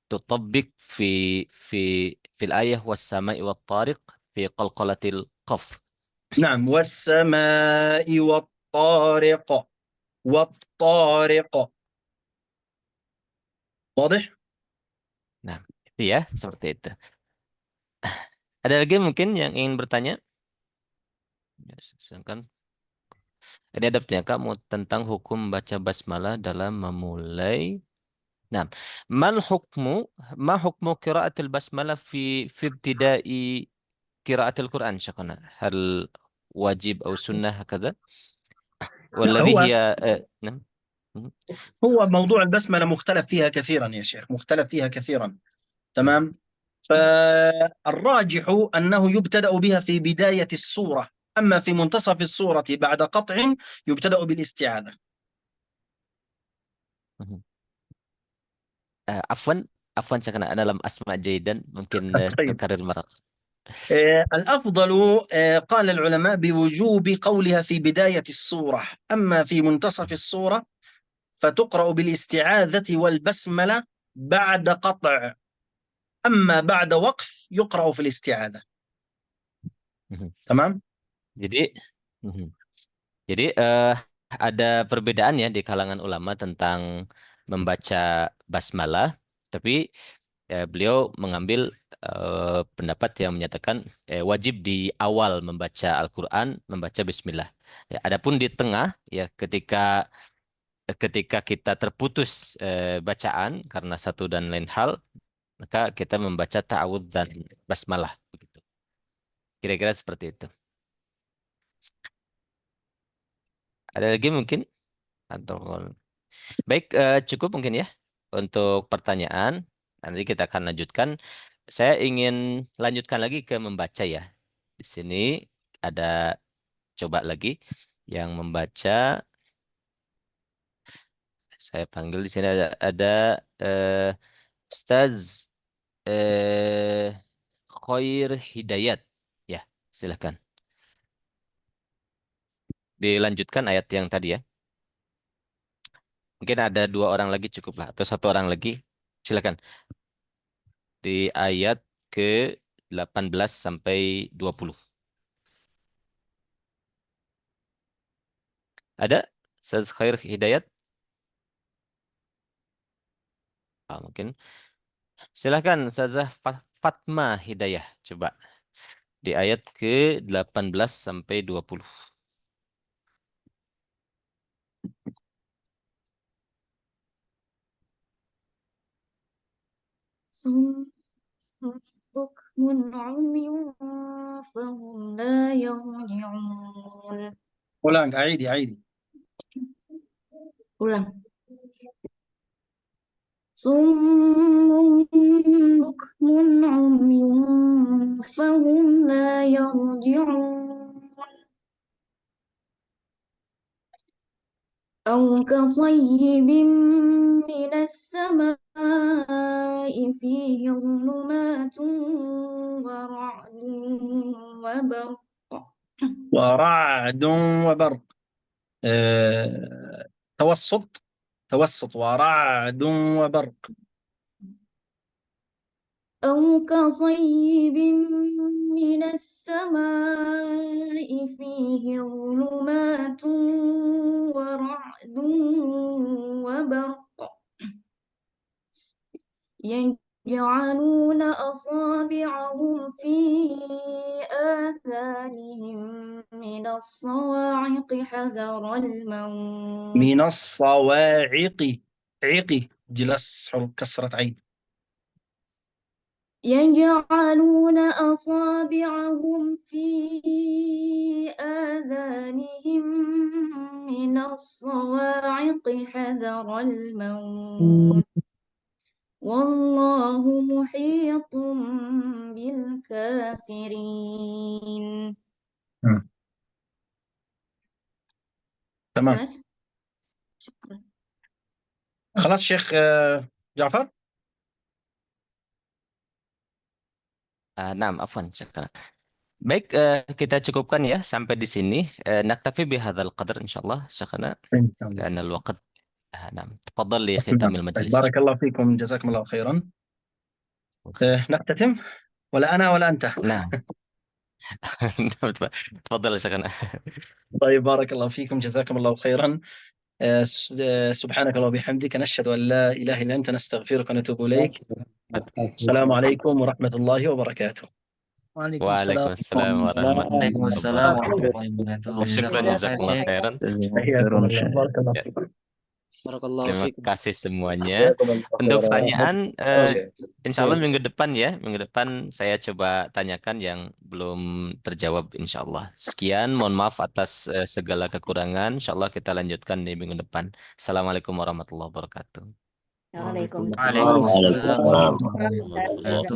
tutabik fi fil ayah was sama'i wat tariq fi qalqalatil qaf. نعم والسماء والطارق والطارق واضح؟ Nah, itu ya seperti itu. Ada lagi mungkin yang ingin bertanya? Ya, sedangkan ini ada pertanyaan kamu tentang hukum baca basmalah dalam memulai. Nah, mal hukmu ma hukmu qiraatil basmalah fi ibtida'i qiraatil Quran syakana? Hal wajib atau sunnah هكذا لا والذي هو هي نعم. هو موضوع البسملة مختلف فيها كثيرا يا شيخ، مختلف فيها كثيرا. تمام. فالراجح أنه يبتدأ بها في بداية السورة، أما في منتصف السورة بعد قطع يبتدأ بالاستعاذة. عفوا عفوا شكرا أنا لم أسمع جيدا ممكن طيب. نكرر مرة. الأفضل قال العلماء بوجوب قولها في بداية السورة، أما في منتصف السورة فتقرأ بالاستعاذة والبسملة بعد قطع، أما بعد وقف يقرأ في الاستعاذة. تمام؟ Jadi jadi ada perbedaan ya di kalangan ulama tentang membaca basmalah, tapi beliau mengambil pendapat yang menyatakan wajib di awal membaca Al-Quran, membaca Bismillah. Ya, adapun di tengah, ya ketika kita terputus bacaan karena satu dan lain hal, maka kita membaca ta'awudz dan basmalah. Begitu. Kira-kira seperti itu. Ada lagi mungkin? Atau baik, cukup mungkin ya untuk pertanyaan. Nanti kita akan lanjutkan. Saya ingin lanjutkan lagi ke membaca ya. Di sini ada coba lagi yang membaca. Saya panggil di sini ada Ustaz Khair Hidayat. Ya, silakan. Dilanjutkan ayat yang tadi ya. Mungkin ada dua orang lagi cukup lah atau satu orang lagi. Silakan. Di ayat ke 18 sampai 20. Ada? Ustaz Khair Hidayat? Mungkin. Silahkan Ustazah Fatma Hidayah. Coba. Di ayat ke 18 sampai 20. صم بكم عمي فهم لا يرجعون. ulang, أعيدي. ulang. صم بكم عمي فهم لا يرجعون أو كصيب من السماء فيه ظلمات ورعد وبرق ورعد وبرق. توسط ورعد وبرق. أو كصيب من السماء فيه ظلمات ورعد وبرق يجعلون أصابعهم في آذانهم من الصواعق حذر الموت. من الصواعق. عقي جلس كسرة عين. يجعلون أصابعهم في آذانهم من الصواعق حذر الموت والله محيط بالكافرين. تمام. شكرا. خلاص Syekh Ja'far. Naam, afwan. Syukran. Baik, kita cukupkan ya sampai di sini. Naktafi bihadzal qadar insyaallah Syekhana. Karena الوقت. نعم. تفضل لختام طيب المجلس. بارك الله فيكم جزاكم الله خيرا. نختتم ولا أنا ولا أنت؟ نعم. تفضل يا شيخنا. طيب بارك الله فيكم جزاكم الله خيرا. سبحانك اللهم وبحمدك نشهد أن لا إله إلا أنت نستغفرك ونتوب إليك. السلام عليكم ورحمة الله وبركاته. Waalaikumsalam warahmatullahi wabarakatuh. Syukran jazakallah khairan. حياكم الله بارك الله Ya. فيكم. Terima kasih semuanya. Untuk pertanyaan, insya Allah minggu depan ya, minggu depan saya coba tanyakan yang belum terjawab insya Allah. Sekian, mohon maaf atas segala kekurangan. Insya Allah kita lanjutkan di minggu depan. Assalamualaikum warahmatullahi wabarakatuh. Waalaikumsalam. Waalaikumsalam warahmatullahi wabarakatuh.